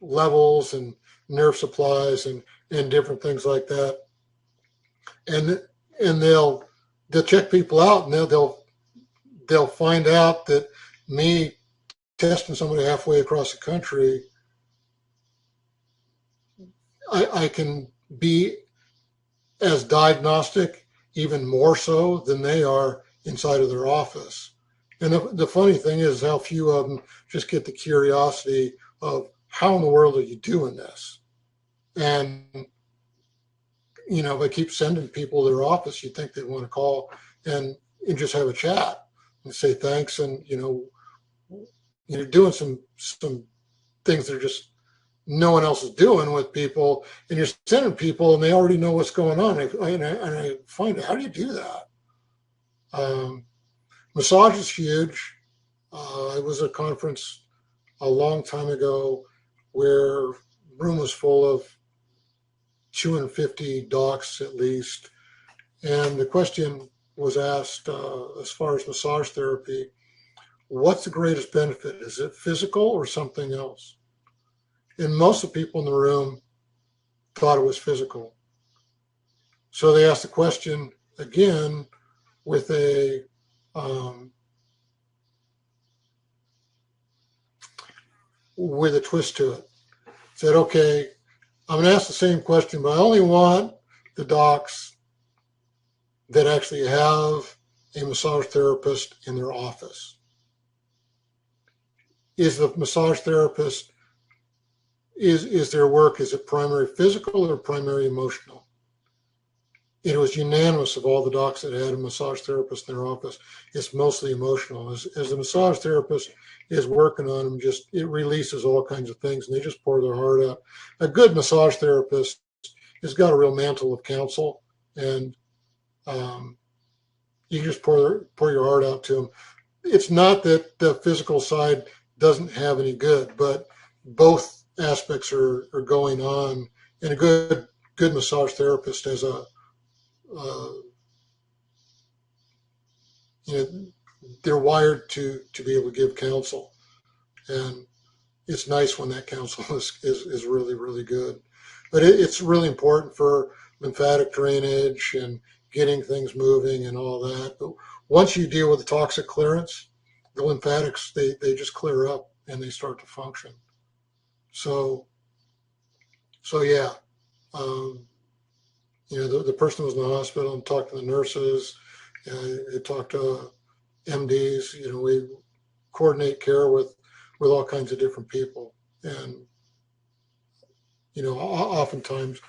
levels and nerve supplies and different things like that, and they'll check people out, and they'll find out that me testing somebody halfway across the country, I can be as diagnostic, even more so than they are inside of their office. And the funny thing is how few of them just get the curiosity of how in the world are you doing this? And, if I keep sending people to their office, you'd think they'd want to call and just have a chat and say thanks. And, you're doing some things that are just no one else is doing with people, and you're sending people and they already know what's going on. And I find, how do you do that? Massage is huge. I was at a conference a long time ago where room was full of 250 docs at least. And the question was asked, as far as massage therapy, what's the greatest benefit? Is it physical or something else? And most of the people in the room thought it was physical. So they asked the question again with a twist to it. Said, okay, I'm going to ask the same question, but I only want the docs that actually have a massage therapist in their office. Is the massage therapist, is their work, is it primary physical or primary emotional? It was unanimous of all the docs that had a massage therapist in their office. It's mostly emotional. As the massage therapist is working on them, it releases all kinds of things, and they just pour their heart out. A good massage therapist has got a real mantle of counsel, and you just pour your heart out to them. It's not that the physical side doesn't have any good, but both aspects are going on, and a good massage therapist has they're wired to be able to give counsel, and it's nice when that counsel is really, really good. But it's really important for lymphatic drainage and getting things moving and all that. But once you deal with the toxic clearance, the lymphatics, they just clear up and they start to function. So yeah, the person was in the hospital and talked to the nurses, and talked to MDs. We coordinate care with all kinds of different people, and oftentimes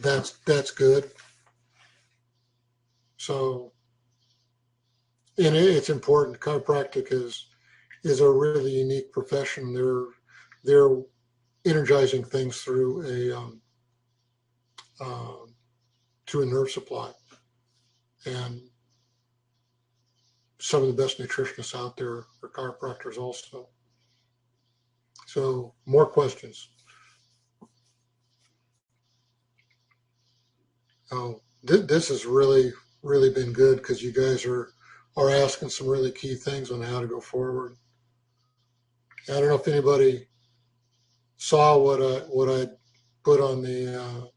that's good. So, and it's important. Chiropractic is a really unique profession. They're energizing things through a nerve supply, and some of the best nutritionists out there are chiropractors also. So, more questions. Oh, this has really been good, because you guys are asking some really key things on how to go forward. I don't know if anybody saw what I put on the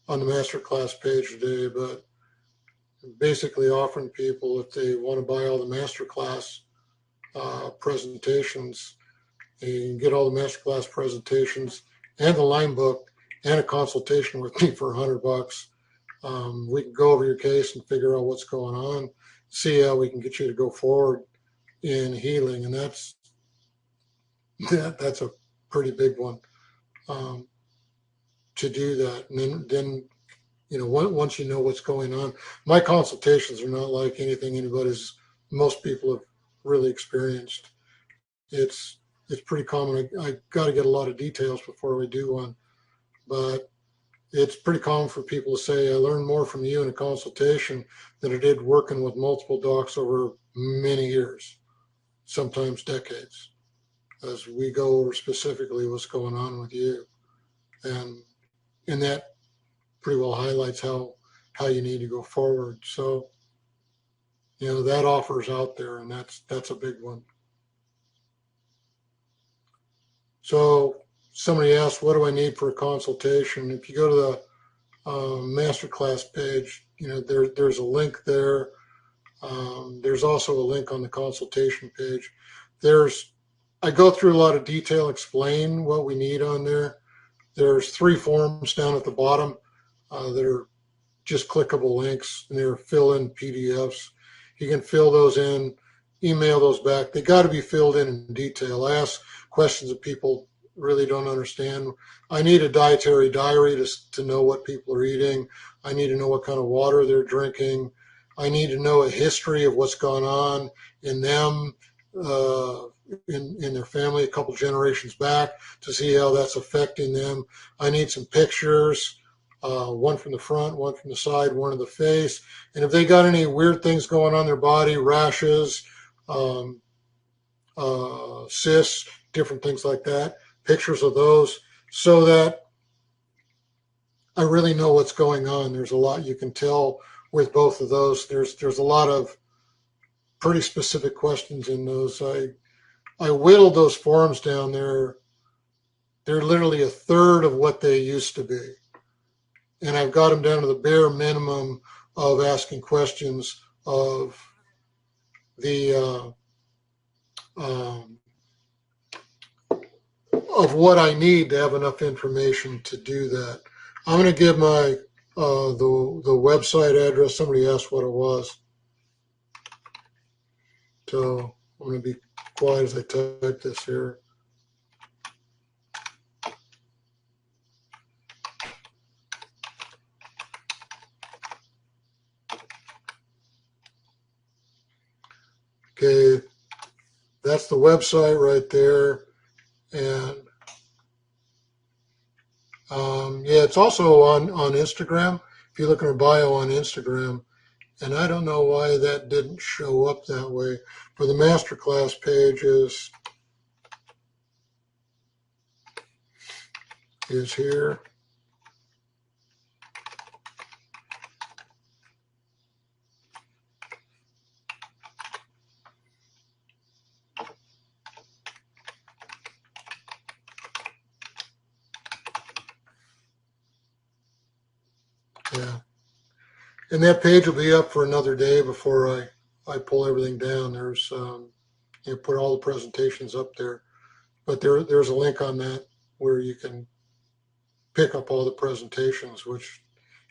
masterclass page today, but basically offering people, if they want to buy all the masterclass presentations, you can get all the masterclass presentations and the line book and a consultation with me for $100. We can go over your case and figure out what's going on, see how we can get you to go forward in healing, and that's a pretty big one, to do that. And then once you know what's going on, my consultations are not like anything most people have really experienced. It's pretty common. I got to get a lot of details before we do one, but it's pretty common for people to say, I learned more from you in a consultation than I did working with multiple docs over many years, sometimes decades, as we go over specifically what's going on with you. And that pretty well highlights how you need to go forward. So, that offer's out there, and that's a big one. So somebody asked, what do I need for a consultation? If you go to the masterclass page, there's a link there. There's also a link on the consultation page. I go through a lot of detail, explain what we need on there. There's 3 forms down at the bottom that are just clickable links, and they're fill-in PDFs. You can fill those in, email those back. They got to be filled in detail. I ask questions that people really don't understand. I need a dietary diary to know what people are eating. I need to know what kind of water they're drinking. I need to know a history of what's gone on in them, in their family a couple generations back, to see how that's affecting them. I need some pictures, one from the front, one from the side, one of the face. And if they got any weird things going on in their body, rashes, cysts, different things like that, pictures of those, so that I really know what's going on. There's a lot you can tell with both of those. There's a lot of pretty specific questions in those. I whittled those forums down there. They're literally a third of what they used to be. And I've got them down to the bare minimum of asking questions of the of what I need to have enough information to do that. I'm going to give my the website address. Somebody asked what it was, so I'm going to be quiet as I type this here. Okay, that's the website right there, and yeah, it's also on Instagram. If you look in our bio on Instagram, and I don't know why that didn't show up that way. For the masterclass page is here. Yeah. And that page will be up for another day before I pull everything down. There's, you put all the presentations up there, but there's a link on that where you can pick up all the presentations, which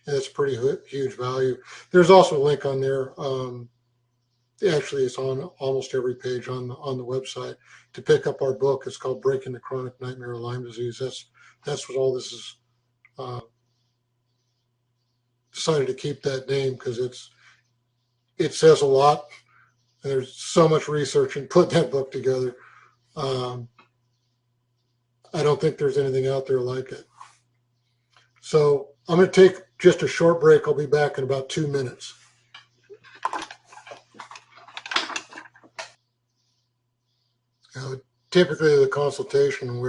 that's pretty huge value. There's also a link on there. Actually, it's on almost every page on the website to pick up our book. It's called Breaking the Chronic Nightmare of Lyme Disease. That's what all this is. Decided to keep that name because it says a lot. There's so much research in putting that book together. I don't think there's anything out there like it. So I'm going to take just a short break. I'll be back in about 2 minutes. Typically, the consultation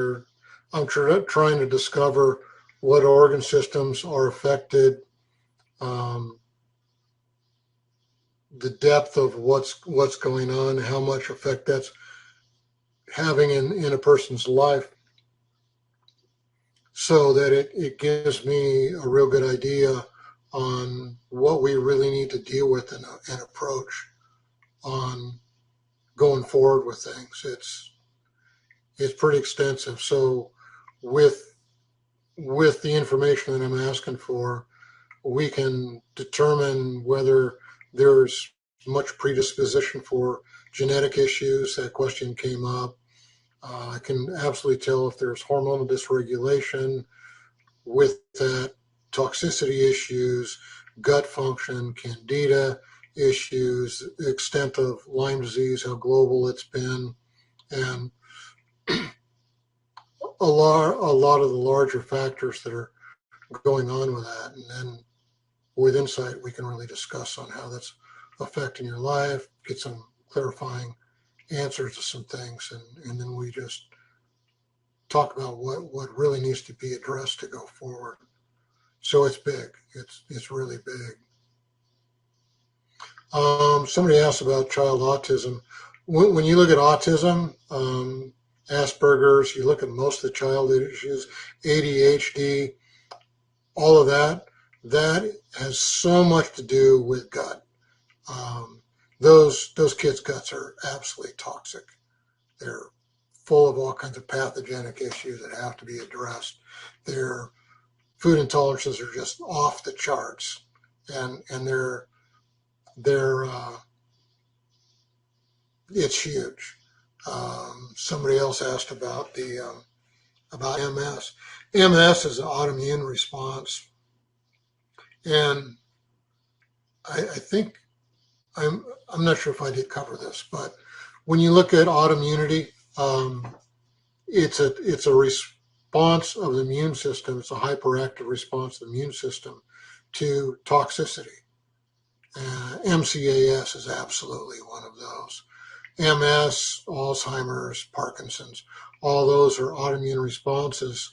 I'm trying to discover what organ systems are affected, the depth of what's going on, how much effect that's having in a person's life, so that it gives me a real good idea on what we really need to deal with and approach on going forward with things. It's pretty extensive. So with the information that I'm asking for, we can determine whether there's much predisposition for genetic issues. That question came up. I can absolutely tell if there's hormonal dysregulation with that, toxicity issues, gut function, candida issues, the extent of Lyme disease, how global it's been, and a lot of the larger factors that are going on with that. And then with insight, we can really discuss on how that's affecting your life, get some clarifying answers to some things, and then we just talk about what really needs to be addressed to go forward. So it's big. It's really big. Somebody asked about child autism. When you look at autism, Asperger's, you look at most of the child issues, ADHD, all of that has so much to do with gut. Those kids' guts are absolutely toxic. They're full of all kinds of pathogenic issues that have to be addressed. Their food intolerances are just off the charts, and they're it's huge. Somebody else asked about about MS. MS is an autoimmune response, and I think I'm not sure if I did cover this, but when you look at autoimmunity, it's a response of the immune system. It's a hyperactive response of the immune system to toxicity. MCAS is absolutely one of those. MS, Alzheimer's, Parkinson's, all those are autoimmune responses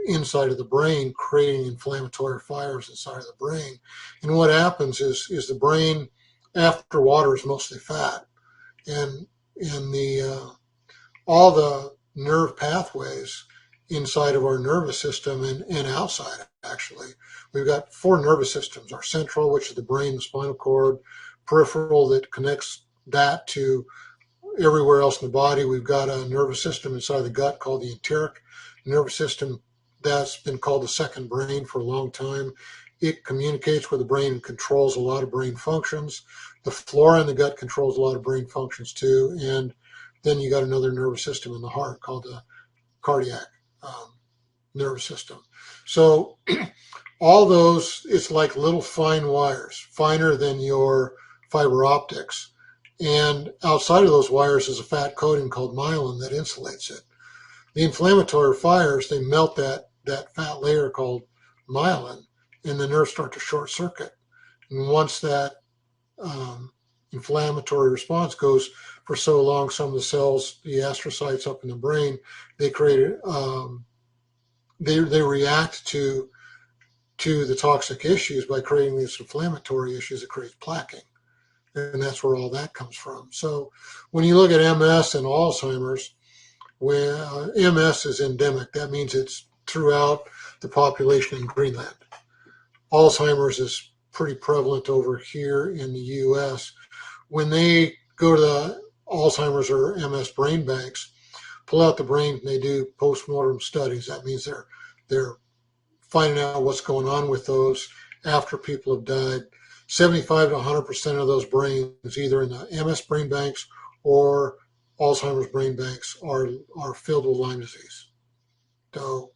inside of the brain, creating inflammatory fires inside of the brain. And what happens is the brain, after water, is mostly fat, and all the nerve pathways inside of our nervous system and outside, actually. We've got four nervous systems: our central, which is the brain, the spinal cord; peripheral, that connects that to everywhere else in the body. We've got a nervous system inside the gut called the enteric nervous system. That's been called the second brain for a long time. It communicates with the brain and controls a lot of brain functions. The flora in the gut controls a lot of brain functions too. And then you got another nervous system in the heart called the cardiac nervous system. So all those, it's like little fine wires, finer than your fiber optics. And outside of those wires is a fat coating called myelin that insulates it. The inflammatory fires, they melt that fat layer called myelin, and the nerves start to short circuit. And once that inflammatory response goes for so long, some of the cells, the astrocytes up in the brain, they create they react to the toxic issues by creating these inflammatory issues that create plaquing. And that's where all that comes from. So when you look at MS and Alzheimer's, when MS is endemic, that means it's throughout the population in Greenland. Alzheimer's is pretty prevalent over here in the US. When they go to the Alzheimer's or MS brain banks, pull out the brain, and they do post-mortem studies. That means they're finding out what's going on with those after people have died. 75 to 100% of those brains, either in the MS brain banks or Alzheimer's brain banks, are filled with Lyme disease. So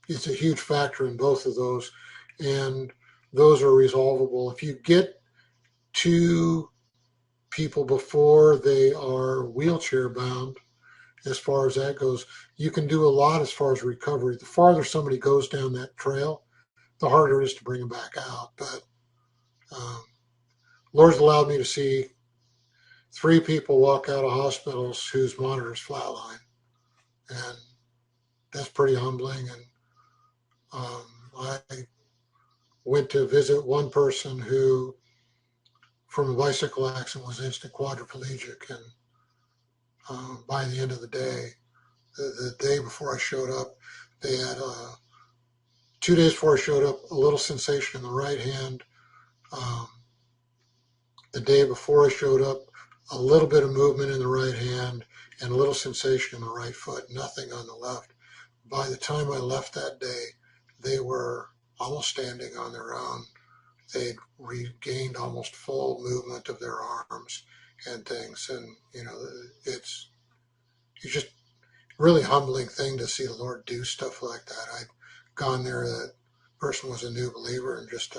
it's a huge factor in both of those, and those are resolvable. If you get to people before they are wheelchair bound, as far as that goes, you can do a lot as far as recovery. The farther somebody goes down that trail, the harder it is to bring them back out. But Lord's allowed me to see 3 people walk out of hospitals whose monitors flatline, and that's pretty humbling. And I went to visit one person who, from a bicycle accident, was instant quadriplegic, and by the end of the day, the day before I showed up, they had 2 days before I showed up, a little sensation in the right hand. The day before I showed up, a little bit of movement in the right hand and a little sensation in the right foot, nothing on the left. By the time I left that day, they were almost standing on their own. They'd regained almost full movement of their arms and things. And, it's just a really humbling thing to see the Lord do stuff like that. I'd gone there, that person was a new believer, and just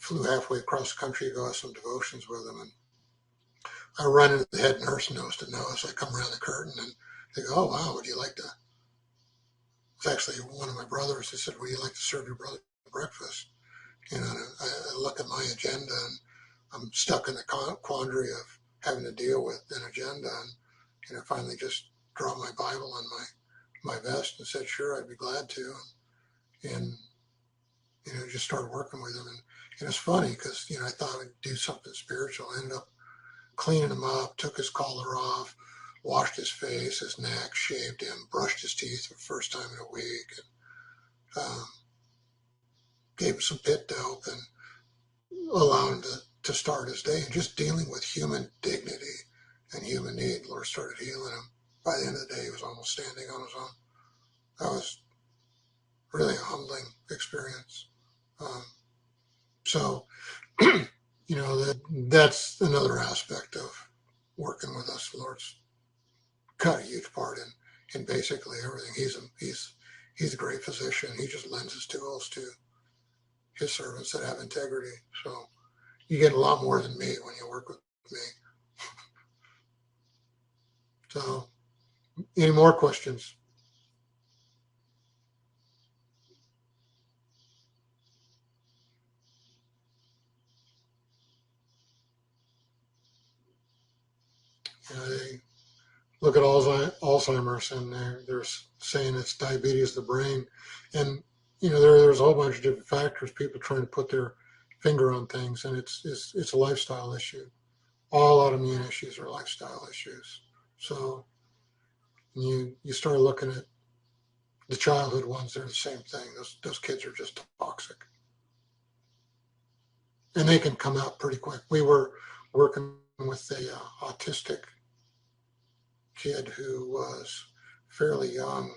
flew halfway across the country to go have some devotions with him. And I run into the head nurse, nose to nose. I come around the curtain and they go, "Oh, wow, would you like to?" It's actually one of my brothers. He said, "Would you like to serve your brother breakfast?" I look at my agenda, and I'm stuck in the quandary of having to deal with an agenda. And I finally just dropped my Bible on my vest and said, "Sure, I'd be glad to." And just started working with him. And it's funny because, I thought I'd do something spiritual. I ended up cleaning him up, took his collar off, washed his face, his neck, shaved him, brushed his teeth for the first time in a week, and gave him some pit dope and allowed him to start his day. And just dealing with human dignity and human need, the Lord started healing him. By the end of the day, he was almost standing on his own. That was really a humbling experience. So, that's another aspect of working with us. The Lord's got a huge part in basically everything. He's a great physician. He just lends his tools to his servants that have integrity. So you get a lot more than me when you work with me. So, any more questions? The look at Alzheimer's, and they're saying it's diabetes of the brain, and there's a whole bunch of different factors. People trying to put their finger on things, and it's a lifestyle issue. All autoimmune issues are lifestyle issues. So you start looking at the childhood ones; they're the same thing. Those kids are just toxic, and they can come out pretty quick. We were working with a autistic kid who was fairly young.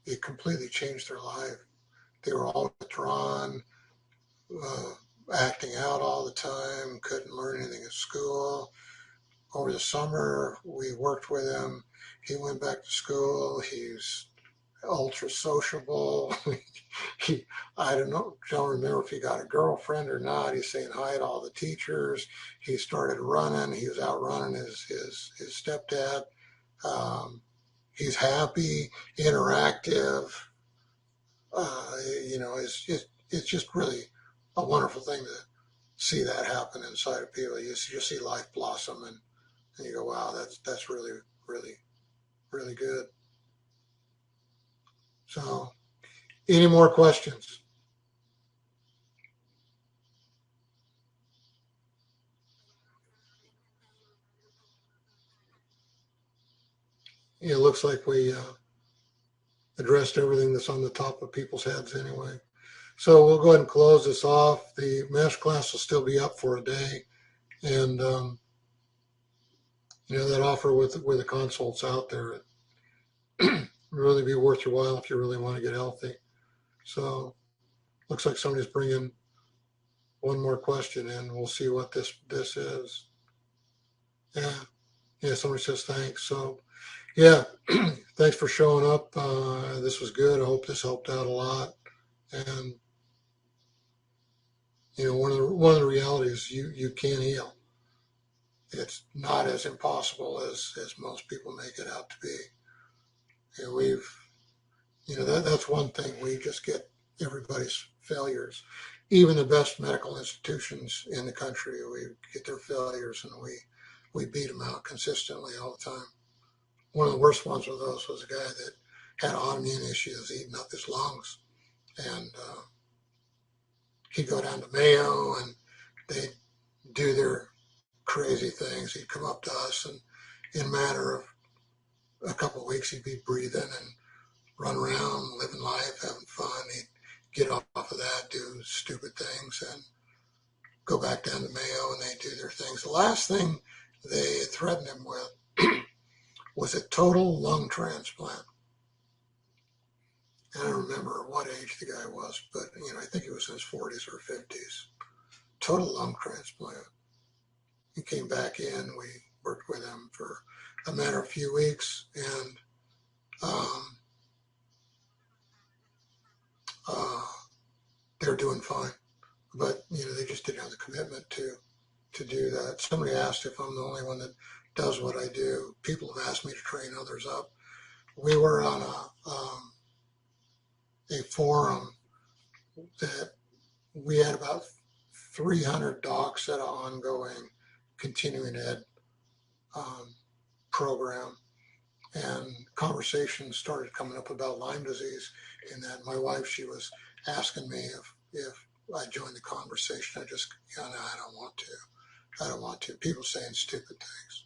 It completely changed their life. They were all withdrawn, uh, acting out all the time, couldn't learn anything at school. Over the summer, we worked with him. He went back to school. He's ultra sociable. he, I don't remember if he got a girlfriend or not. He's saying hi to all the teachers. He started running. He was out running his stepdad. Um, he's happy, interactive. It's just really a wonderful thing to see that happen inside of people. You see life blossom, and you go, wow, that's really, really, really good. So, any more questions? It looks like we addressed everything that's on the top of people's heads anyway. So we'll go ahead and close this off. The master class will still be up for a day, and that offer with the consults out there, really be worth your while if you really want to get healthy. So looks like somebody's bringing one more question in. We'll see what this is. Yeah, yeah. Somebody says thanks. So yeah, thanks for showing up. This was good. I hope this helped out a lot. And one of the realities, you can heal. It's not as impossible as most people make it out to be. We've that's one thing. We just get everybody's failures. Even the best medical institutions in the country, we get their failures, and we beat them out consistently all the time. One of the worst ones of those was a guy that had autoimmune issues eating up his lungs, and he'd go down to Mayo, and they'd do their crazy things. He'd come up to us, and in a matter of a couple of weeks, he'd be breathing and run around, living life, having fun. He'd get off of that, do stupid things, and go back down to Mayo, and they'd do their things. The last thing they threatened him with was a total lung transplant. And I don't remember what age the guy was, but I think he was in his 40s or 50s. Total lung transplant. He came back in. We worked with him for a matter of a few weeks, and uh, they're doing fine. But they just didn't have the commitment to do that. Somebody asked if I'm the only one that does what I do. People have asked me to train others up. We were on a forum that we had about 300 docs at an ongoing continuing ed program, and conversations started coming up about Lyme disease. And that my wife, she was asking me if I joined the conversation. I just, no, I don't want to. I don't want to. People saying stupid things,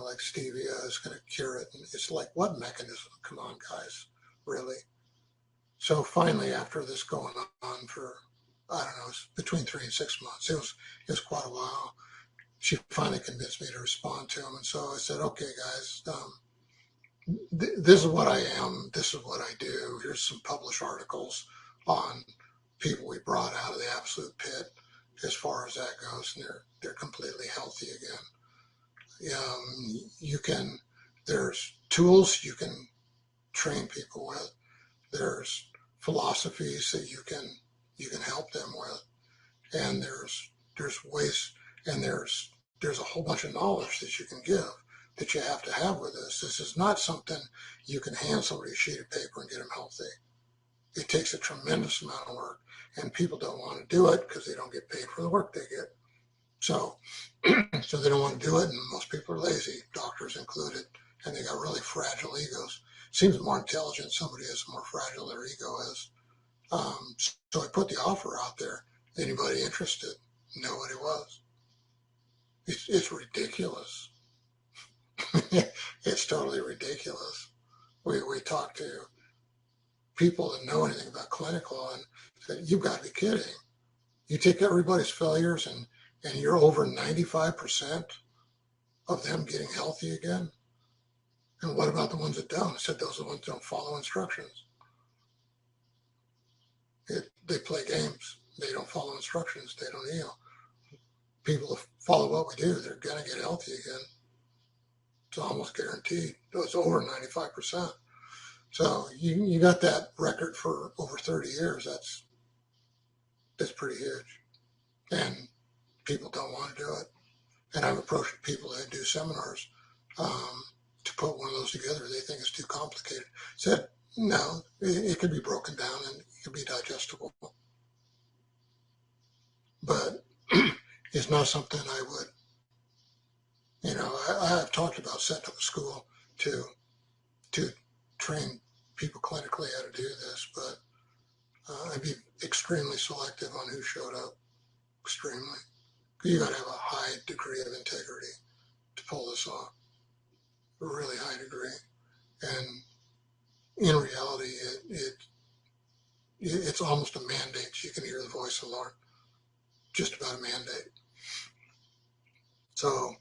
like stevia is going to cure it. And it's like, what mechanism? Come on, guys, really? So finally, after this going on for, I don't know, between 3 and 6 months, it was quite a while. She finally convinced me to respond to him. And so I said, okay, guys, this is what I am. This is what I do. Here's some published articles on people we brought out of the absolute pit as far as that goes. And they're completely healthy again. There's tools you can train people with. There's philosophies that you can help them with. And there's ways, and there's a whole bunch of knowledge that you can give, that you have to have with this. This is not something you can hand somebody a sheet of paper and get them healthy. It takes a tremendous amount of work, and people don't want to do it because they don't get paid for the work they get. So, so they don't want to do it, and most people are lazy, doctors included, and they got really fragile egos. Seems the more intelligent somebody is, the more fragile their ego is. So I put the offer out there. Anybody interested? Nobody was. It's ridiculous. It's totally ridiculous. We talked to people that know anything about clinical and said, you've got to be kidding. You take everybody's failures and you're over 95% of them getting healthy again. And what about the ones that don't? I said, those are the ones that don't follow instructions. They play games. They don't follow instructions. They don't heal. People that follow what we do, they're going to get healthy again. It's almost guaranteed. It's over 95%. So you got that record for over 30 years. That's pretty huge. And people don't want to do it. And I've approached people that do seminars to put one of those together. They think it's too complicated. Said, no, it could be broken down and it could be digestible. But it's not something I would, I've talked about setting up a school to train people clinically how to do this, but I'd be extremely selective on who showed up. Extremely. You got to have a high degree of integrity to pull this off. A really high degree. And in reality, it's almost a mandate. You can hear the voice of the Lord. Just about a mandate. So,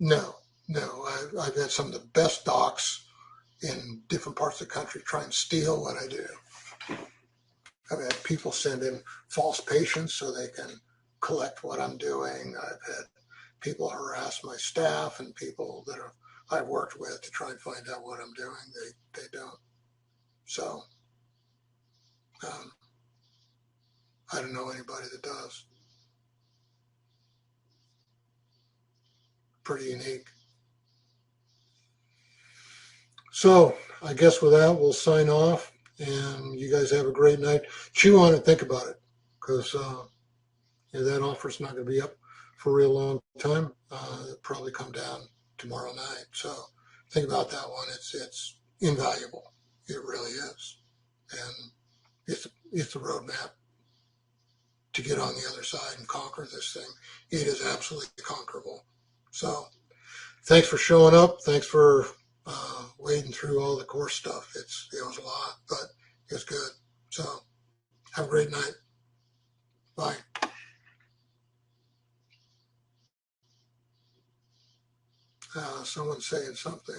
no. I've had some of the best docs in different parts of the country try and steal what I do. I've had people send in false patients so they can collect what I'm doing. I've had people harass my staff and people that I've worked with to try and find out what I'm doing. They don't. So I don't know anybody that does. Pretty unique. So I guess with that, we'll sign off and you guys have a great night. Chew on it, think about it, because that offer's not going to be up for a real long time. It'll probably come down tomorrow night. So think about that one. It's invaluable. It really is. And it's a roadmap to get on the other side and conquer this thing. It is absolutely conquerable. So thanks for showing up. Thanks for wading through all the course stuff. It was a lot, but it's good. So have a great night. Bye. Someone's saying something.